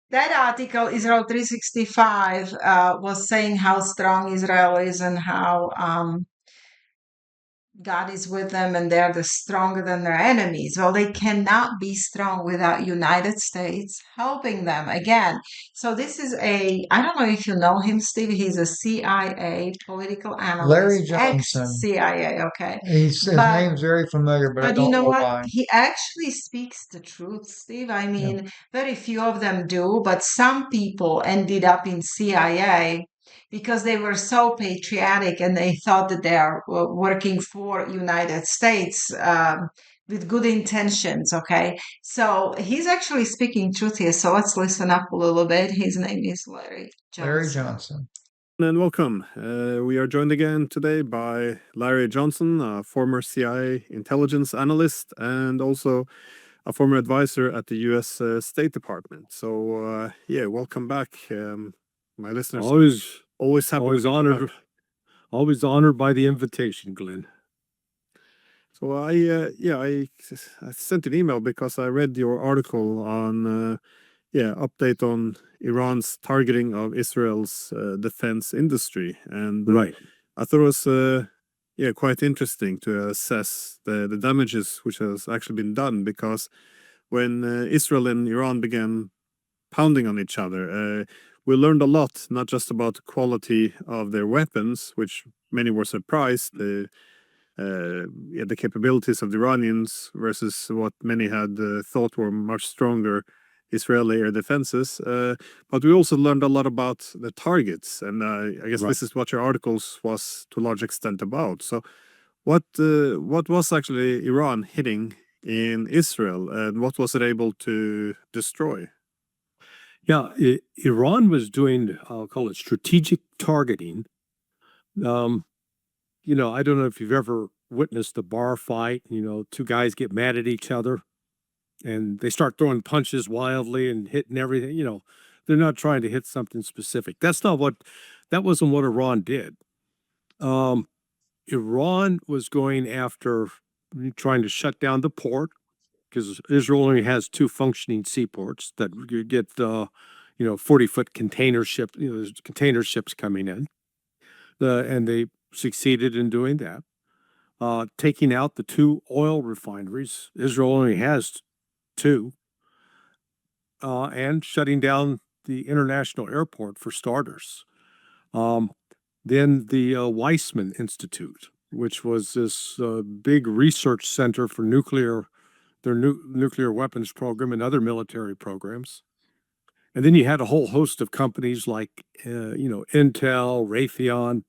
that article, Israel 365, was saying how strong Israel is and how God is with them and they're the stronger than their enemies. Well, they cannot be strong without United States helping them again. So this is I don't know if you know him, Steve. He's a CIA political Larry analyst, Johnson, ex-CIA, okay. his But name's very familiar, but I but you don't know know what? why. He actually speaks the truth, Steve. I Yeah. mean, very few of them do, but some people ended up in CIA because they were so patriotic and they thought that they are working for United States with good intentions. Okay, so he's actually speaking truth here. So let's listen up a little bit. His name is Larry Larry Johnson. Johnson. And welcome. We are joined again today by Larry Johnson, a former CIA intelligence analyst and also a former advisor at the US State Department. So, welcome back. My listeners always have always honored by the invitation, Glenn. So I sent an email because I read your article on update on Iran's targeting of Israel's defense industry, and Right. I thought it was quite interesting to assess the damages which has actually been done, because when Israel and Iran began pounding on each other, we learned a lot, not just about the quality of their weapons, which many were surprised. the capabilities of the Iranians versus what many had thought were much stronger Israeli air defenses. But we also learned a lot about the targets, and I guess this is what your articles was to a large extent about. So what was actually Iran hitting in Israel, and what was it able to destroy? Yeah, Iran was doing, I'll call it strategic targeting. You know, I don't know if you've ever witnessed a bar fight, you know, two guys get mad at each other and they start throwing punches wildly and hitting everything, you know, they're not trying to hit something specific. That wasn't what Iran did. Iran was going after trying to shut down the port because Israel only has two functioning seaports that you get, 40-foot container ship, there's container ships coming in. And they succeeded in doing that. Taking out the two oil refineries. Israel only has two. And shutting down the international airport for starters. Then the Weizmann Institute, which was this big research center for their nuclear weapons program and other military programs. And then you had a whole host of companies like, Intel, Raytheon,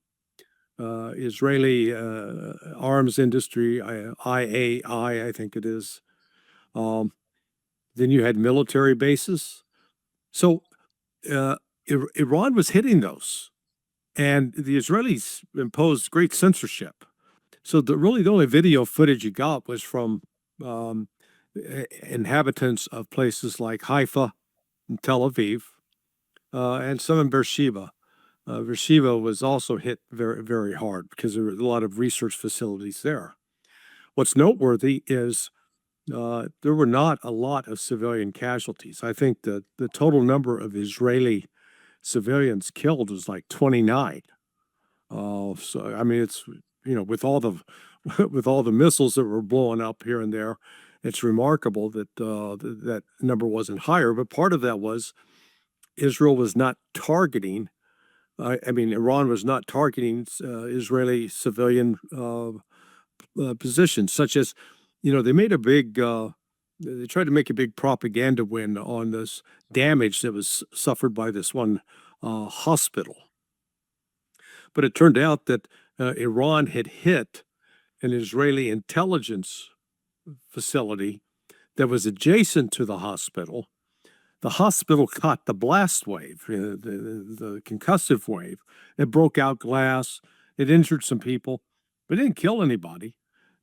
Israeli arms industry, IAI, I think it is. Then you had military bases. So Iran was hitting those. And the Israelis imposed great censorship. So the only video footage you got was from inhabitants of places like Haifa and Tel Aviv, and some in Beersheba. Beersheba was also hit very, very hard because there were a lot of research facilities there. What's noteworthy is there were not a lot of civilian casualties. I think the total number of Israeli civilians killed was like 29. So I mean, it's with all the missiles that were blowing up here and there, it's remarkable that that number wasn't higher. But part of that was Israel was not targeting. Iran was not targeting Israeli civilian positions, such as, they made they tried to make a big propaganda win on this damage that was suffered by this one hospital. But it turned out that Iran had hit an Israeli intelligence facility that was adjacent to the hospital. The hospital caught the blast wave, the concussive wave. It broke out glass. It injured some people, but it didn't kill anybody.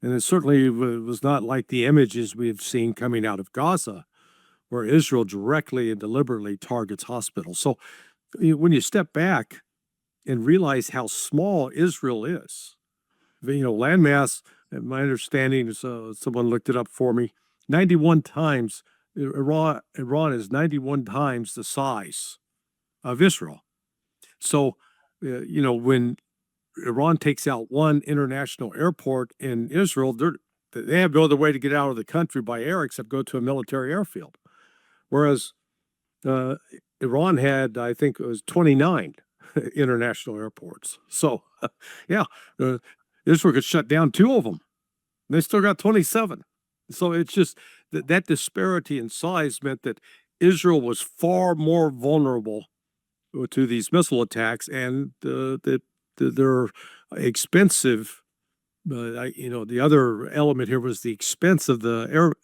And it certainly was not like the images we've seen coming out of Gaza, where Israel directly and deliberately targets hospitals. So when you step back and realize how small Israel is, landmass, my understanding is, someone looked it up for me, 91 times. Iran is 91 times the size of Israel. So, when Iran takes out one international airport in Israel, they have no other way to get out of the country by air except go to a military airfield. Whereas Iran had, I think it was 29 international airports. So, Israel could shut down two of them. They still got 27. So it's just that disparity in size meant that Israel was far more vulnerable to these missile attacks, and they're expensive. The other element here was the expense of the air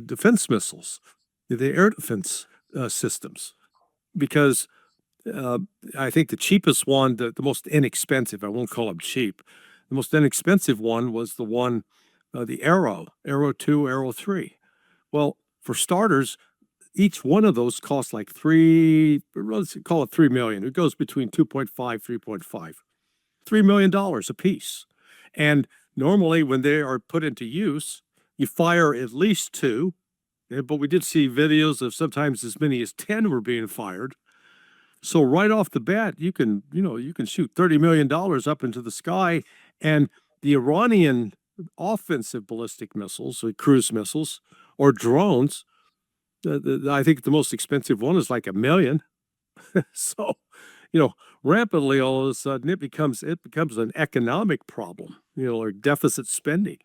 defense missiles, the air defense systems, because I think the cheapest one, the most inexpensive, I won't call them cheap, the most inexpensive one was the one, the Arrow 2, Arrow 3. Well, for starters, each one of those costs like let's call it $3 million. It goes between 2.5, 3.5, $3 million a piece. And normally when they are put into use, you fire at least two, but we did see videos of sometimes as many as 10 were being fired. So right off the bat, you can shoot $30 million up into the sky, and the Iranian offensive ballistic missiles, or cruise missiles, or drones, I think the most expensive one is like $1 million. So rapidly all of a sudden it becomes an economic problem, or deficit spending.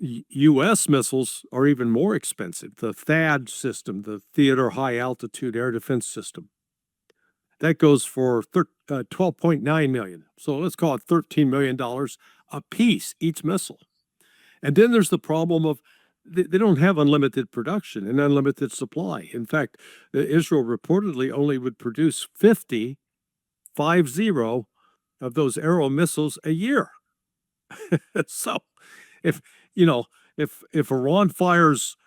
U.S. missiles are even more expensive. The THAAD system, the Theater High Altitude Air Defense System, that goes for $12.9 million. So let's call it $13 million a piece, each missile. And then there's the problem of they don't have unlimited production and unlimited supply. In fact, Israel reportedly only would produce 50 of those Arrow missiles a year. So if Iran fires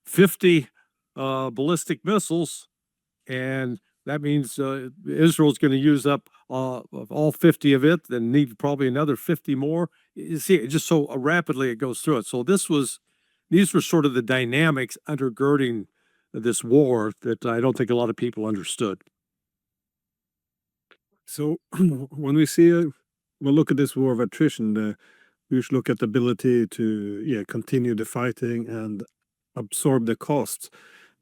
50 ballistic missiles, and that means Israel's going to use up of all 50 of it, then need probably another 50 more. You see, just so rapidly it goes through it. So these were sort of the dynamics undergirding this war that I don't think a lot of people understood. So when we look at this war of attrition, we should look at the ability to continue the fighting and absorb the costs.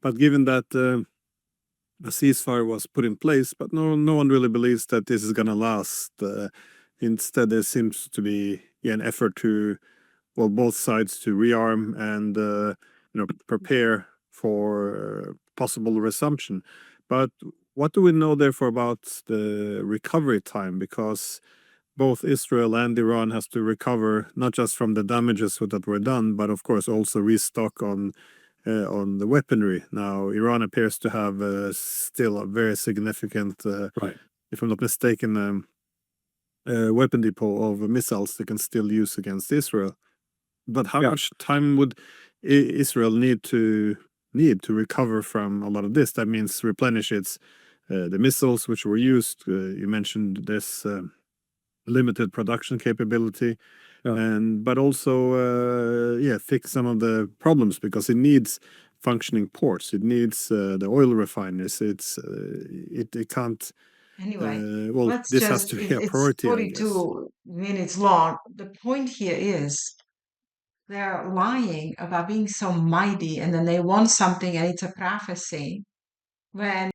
But given that a ceasefire was put in place, but no one really believes that this is going to last. Instead, there seems to be an effort to, both sides to rearm and prepare for possible resumption. But what do we know, therefore, about the recovery time? Because both Israel and Iran has to recover not just from the damages that were done, but of course also restock on the weaponry. Now, Iran appears to have still a very significant, Right. if I'm not mistaken, weapon depot of missiles they can still use against Israel. But how much time would Israel need to recover from a lot of this? That means replenish the missiles which were used. You mentioned this limited production capability, but also fix some of the problems, because it needs functioning ports. It needs the oil refineries. It can't. Anyway, This has to be a priority, I guess. 42 minutes long. The point here is they're lying about being so mighty, and then they want something and it's a prophecy, when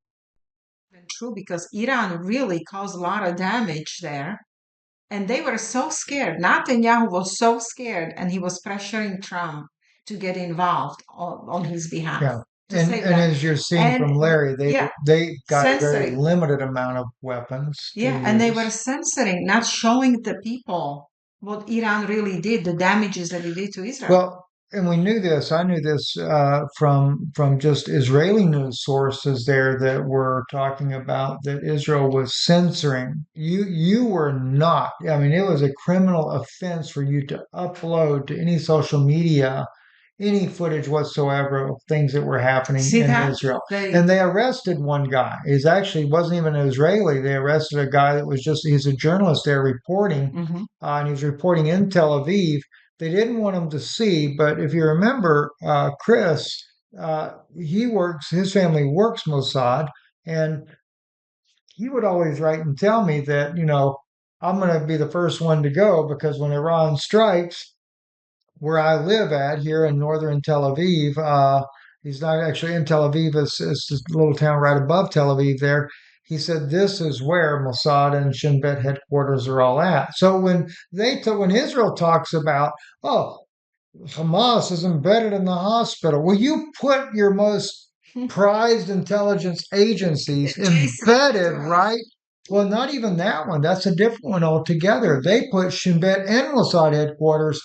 it's true, because Iran really caused a lot of damage there. And they were so scared. Netanyahu was so scared, and he was pressuring Trump to get involved on his behalf. Yeah. To And save that. as you're seeing And from Larry, they got a very censoring. limited amount of weapons to Yeah, and they were use. censoring, not showing the people what Iran really did, the damages that it did to Israel. Well, and we knew this. I knew this from just Israeli news sources there that were talking about that Israel was censoring. You were not. I mean, it was a criminal offense for you to upload to any social media any footage whatsoever of things that were happening in Israel. And they arrested one guy. He's actually wasn't even an Israeli. They arrested a guy that he's a journalist there reporting, and he was reporting in Tel Aviv. They didn't want him to see, but if you remember, Chris, his family works Mossad, and he would always write and tell me that, I'm going to be the first one to go, because when Iran strikes, where I live at here in northern Tel Aviv. He's not actually in Tel Aviv. It's this little town right above Tel Aviv there. He said this is where Mossad and Shin Bet headquarters are all at. So when Israel talks about, Hamas is embedded in the hospital, well, you put your most prized intelligence agencies embedded, right? Well, not even that one. That's a different one altogether. They put Shin Bet and Mossad headquarters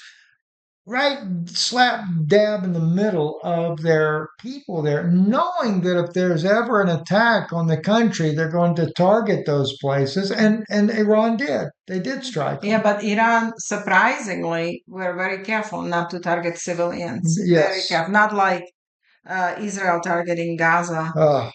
right slap dab in the middle of their people there, knowing that if there's ever an attack on the country, they're going to target those places. And Iran did. They did strike them. Yeah, but Iran, surprisingly, were very careful not to target civilians. Yes. Very careful. Not like Israel targeting Gaza.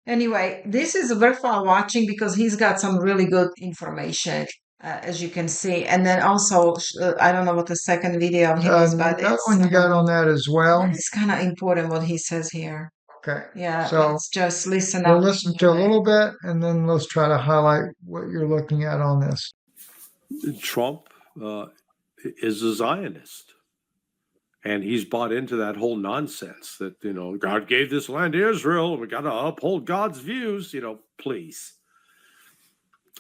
Anyway, this is worthwhile watching because he's got some really good information, as you can see. And then also, I don't know what the second video of him is, but that one you got on that as well. It's kind of important what he says here. Okay. Yeah, so let's just listen we'll up. listen to a little bit, and then let's try to highlight what you're looking at on this. Trump is a Zionist. And he's bought into that whole nonsense that, God gave this land to Israel, and we got to uphold God's views, please.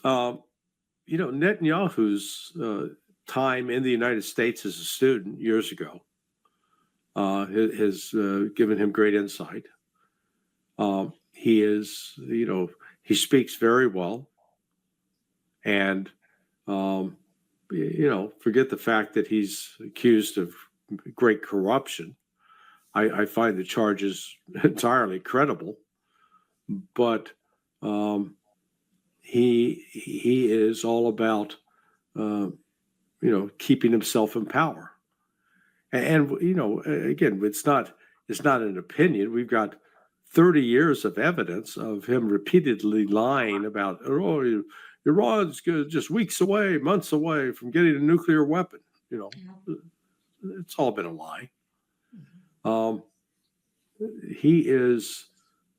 Netanyahu's time in the United States as a student years ago has given him great insight. He is, he speaks very well, and forget the fact that he's accused of great corruption. I find the charges entirely credible, but he is all about keeping himself in power. And again, it's not an opinion. We've got 30 years of evidence of him repeatedly lying about, Iran's just weeks away, months away from getting a nuclear weapon. It's all been a lie. He is,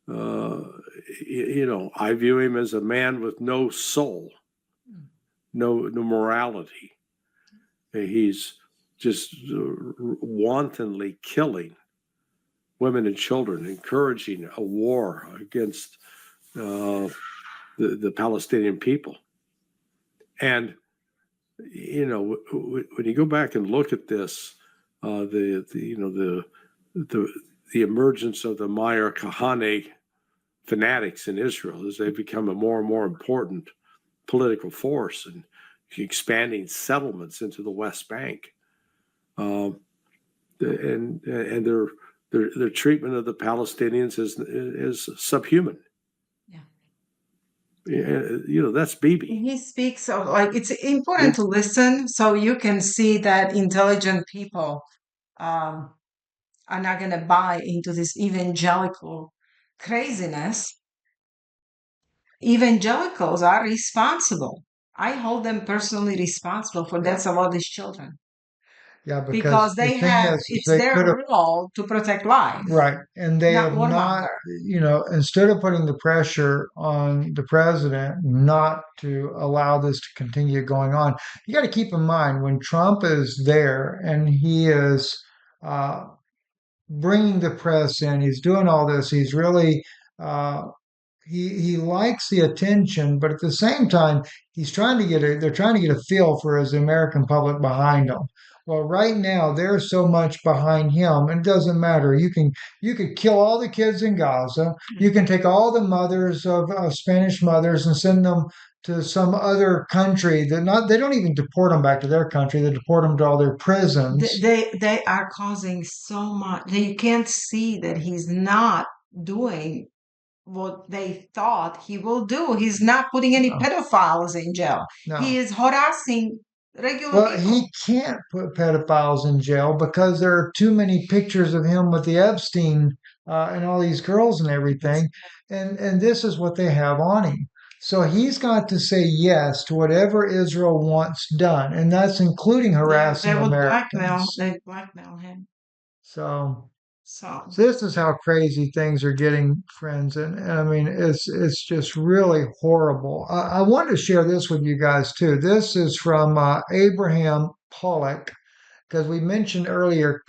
I view him as a man with no soul, no morality. He's just wantonly killing women and children, encouraging a war against the Palestinian people. And when you go back and look at this, the emergence of the Meir Kahane fanatics in Israel as they become a more and more important political force and expanding settlements into the West Bank, and their treatment of the Palestinians is subhuman. That's Bibi. He speaks of, like, it's important to listen so you can see that intelligent people are not going to buy into this evangelical craziness. Evangelicals are responsible. I hold them personally responsible for deaths of all these children. Yeah, because the they thing have, is, it's they their could have, role to protect life, right, and they not have not, warmonger. instead of putting the pressure on the president not to allow this to continue going on, you got to keep in mind when Trump is there and he is uh, bringing the press in, he's doing all this, he's really uh, he likes the attention, but at the same time, they're trying to get a feel for his American public behind him. Well, right now there's so much behind him, and it doesn't matter. You could kill all the kids in Gaza. You can take all the mothers of Spanish mothers and send them to some other country that not they don't even deport them back to their country. They deport them to all their prisons. They are causing so much. You can't see that he's not doing what they thought he will do. He's not putting any No, pedophiles in jail. He no. is harassing regular Well, people. he can't put pedophiles in jail because there are too many pictures of him with the Epstein and all these girls and everything, and this is what they have on him. So he's got to say yes to whatever Israel wants done, and that's including harassing They would blackmail. Americans. They blackmail him. So, So so this is how crazy things are getting, friends, and I mean it's just really horrible. I wanted to share this with you guys too. This is from Abraham Pollock because we mentioned earlier,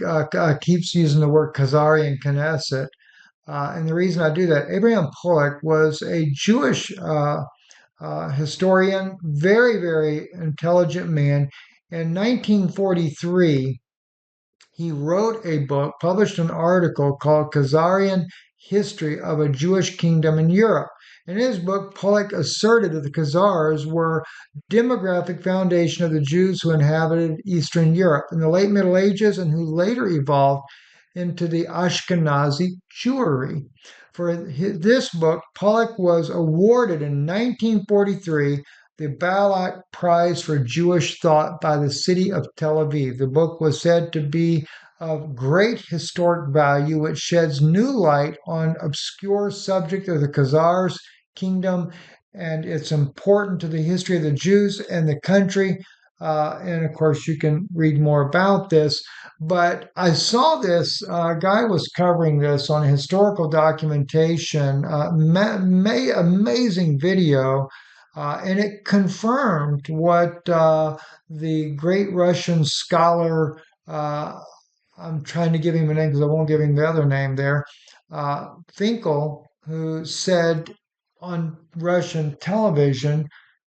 keeps using the word Khazari and Knesset. And the reason I do that, Abraham Pollock was a Jewish historian, very, very intelligent man. In 1943, he wrote a book, published an article called Khazarian History of a Jewish Kingdom in Europe. In his book, Pollock asserted that the Khazars were demographic foundation of the Jews who inhabited Eastern Europe in the late Middle Ages and who later evolved into the Ashkenazi Jewry. For this book, Pollock was awarded in 1943 the Balak Prize for Jewish Thought by the city of Tel Aviv. The book was said to be of great historic value, which sheds new light on obscure subject of the Khazars kingdom, and it's important to the history of the Jews and the country. And of course, you can read more about this. But I saw this guy was covering this on historical documentation, amazing video, and it confirmed what the great Russian scholar, I'm trying to give him a name because I won't give him the other name there, Finkel, who said on Russian television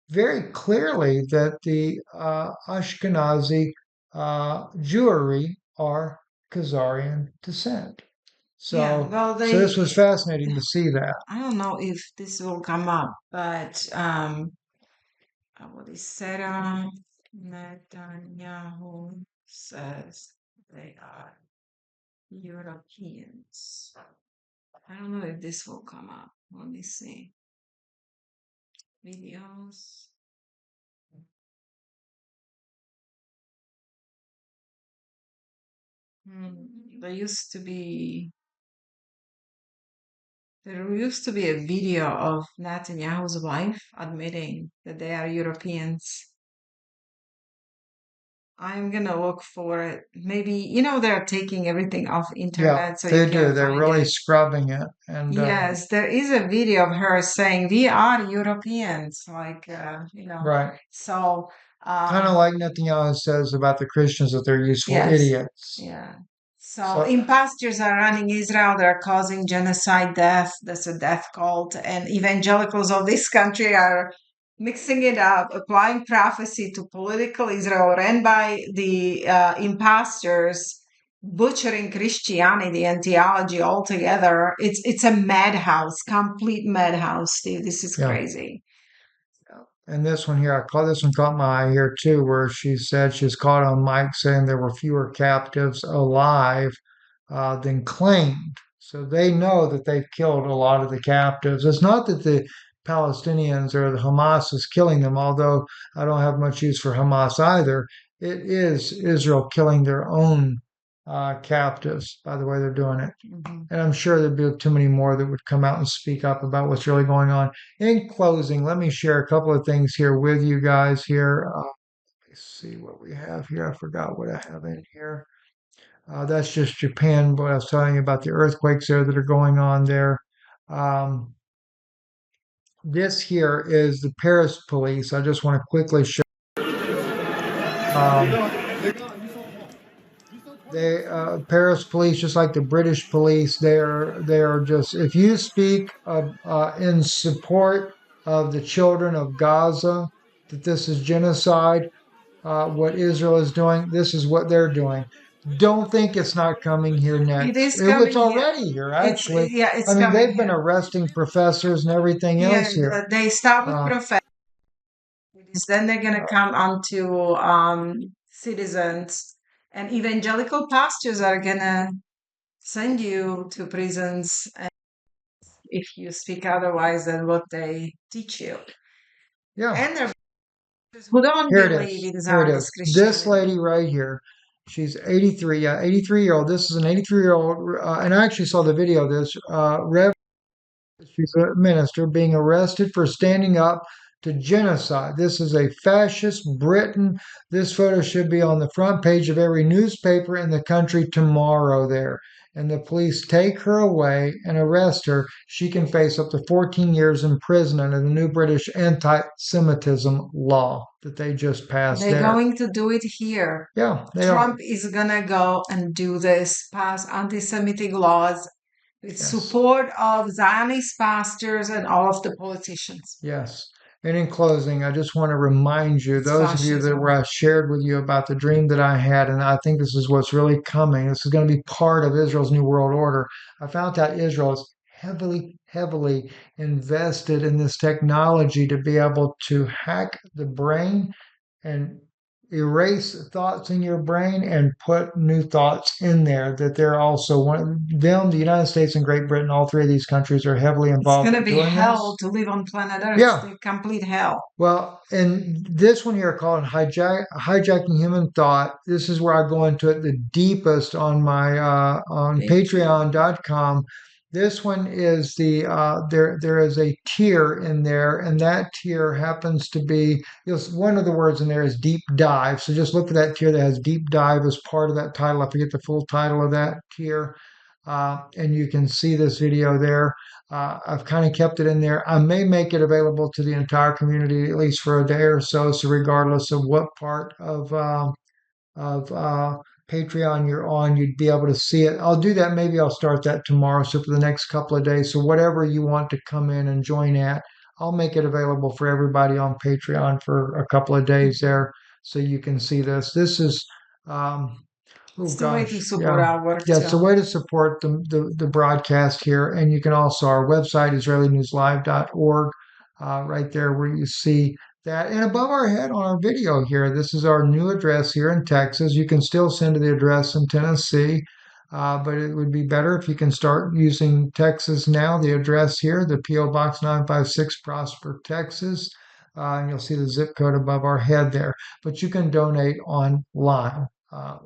very clearly that the Ashkenazi Jewry are Khazarian descent. Yeah, So, well, so this was they, fascinating to see that. I don't know if this will come up, but what is Sarah Netanyahu says they are Europeans. I don't know if this will come up. Let me see. Videos. There used to be a video of Netanyahu's wife admitting that they are Europeans. I'm gonna look for it. Maybe they're taking everything off Yeah, internet so you they do. can They're find really it. scrubbing it. And Yes, there is a video of her saying we are Europeans, right. So, Kind of um, like Netanyahu says about the Christians that they're useful yes, idiots. yeah. So So, imposters are running Israel. They're causing genocide, death. That's a death cult, and evangelicals of this country are mixing it up, applying prophecy to political Israel ran by the imposters, butchering Christianity and theology altogether. It's a madhouse, complete madhouse, Steve. This is yeah. crazy. So, And this one here, this one caught my eye here too, where she said she was caught on mic saying there were fewer captives alive than claimed. So they know that they've killed a lot of the captives. It's not that the Palestinians or the Hamas is killing them, although I don't have much use for Hamas either. It is Israel killing their own captives by the way they're doing it. And I'm sure there'd be too many more that would come out and speak up about what's really going on. In closing, let me share a couple of things here with you guys here. Let's see what we have here. I forgot what I have in here. That's just Japan, but I was telling you about the earthquakes there that are going on there. Um, this here is the Paris police. I just want to quickly show. Um, they Paris police, just like the British police, they are just if you speak in support of the children of Gaza, that this is genocide. What Israel is doing, this is what they're doing. Don't think it's not coming here it next. is It's coming here. already here, actually. I It's mean, coming they've been here. arresting professors and everything Yeah, else here. they start with Uh, professors, then they're gonna come onto citizens, and evangelical pastors are gonna send you to prisons if you speak otherwise than what they teach you. yeah, And there are pastors who don't here it believe is. in Here it Zionist is. This Christianity. lady right here. She's 83. Yeah, 83-year-old. This is an 83-year-old. And I actually saw the video of this. She's a minister being arrested for standing up to genocide. This is a fascist Britain. This photo should be on the front page of every newspaper in the country tomorrow there. And the police take her away and arrest her. She can face up to 14 years in prison under the new British anti Semitism law that they just passed They're there. going to do it here. Yeah, they are. Trump is gonna go and do this, pass anti-Semitic laws with Yes. support of Zionist pastors and all of the politicians. Yes. And in closing, I just want to remind you, It's those of you that fascism. were I shared with you about the dream that I had, and I think this is what's really coming. This is going to be part of Israel's New World Order. I found out Israel is heavily, heavily invested in this technology to be able to hack the brain and erase thoughts in your brain and put new thoughts in there that they're also the United States and Great Britain, all three of these countries are heavily It's involved gonna in be doing hell this. to live on planet Earth. It's Yeah, the complete hell. well, and this one here called hijacking human thought. This is where I go into it the deepest on my on Patreon. patreon.com. This one is there is a tier in there, and that tier happens to be one of the words in there is deep dive. So just look for that tier that has deep dive as part of that title. I forget the full title of that tier. And you can see this video there. I've kind of kept it in there. I may make it available to the entire community at least for a day or so. So regardless of what part of Patreon you're on, you'd be able to see it. I'll do that. Maybe I'll start that tomorrow. So for the next couple of days. So whatever you want to come in and join at, I'll make it available for everybody on Patreon for a couple of days there so you can see this. This is, oh It's the way to gosh, support yeah. our work Yeah, it's a too. way to support the broadcast here. And you can also, our website, IsraeliNewsLive.org, right there where you see that. And above our head on our video here, this is our new address here in Texas. You can still send to the address in Tennessee, but it would be better if you can start using Texas now. The address here, the P.O. Box 956, Prosper, Texas. And you'll see the zip code above our head there. But you can donate online.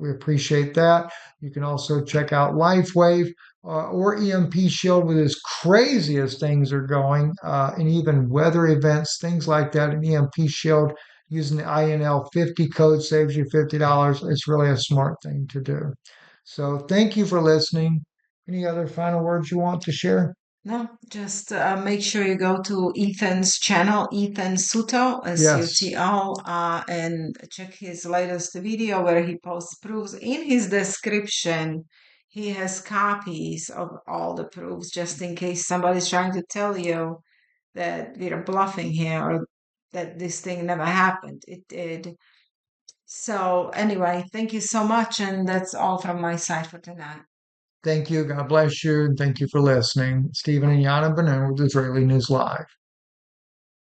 We appreciate that. You can also check out LifeWave or EMP Shield with as crazy as things are going, and even weather events, things like that. An EMP Shield using the INL 50 code saves you $50. It's really a smart thing to do. So thank you for listening. Any other final words you want to share? No, just make sure you go to Ethan's channel, Ethan Suto, Yes. SUTO, and check his latest video where he posts proofs. In his description, he has copies of all the proofs just in case somebody's trying to tell you that we're bluffing here or that this thing never happened. It did. So, anyway, thank you so much. And that's all from my side for tonight. Thank you. God bless you. And thank you for listening. Stephen and Jana Bennun with Israeli News Live.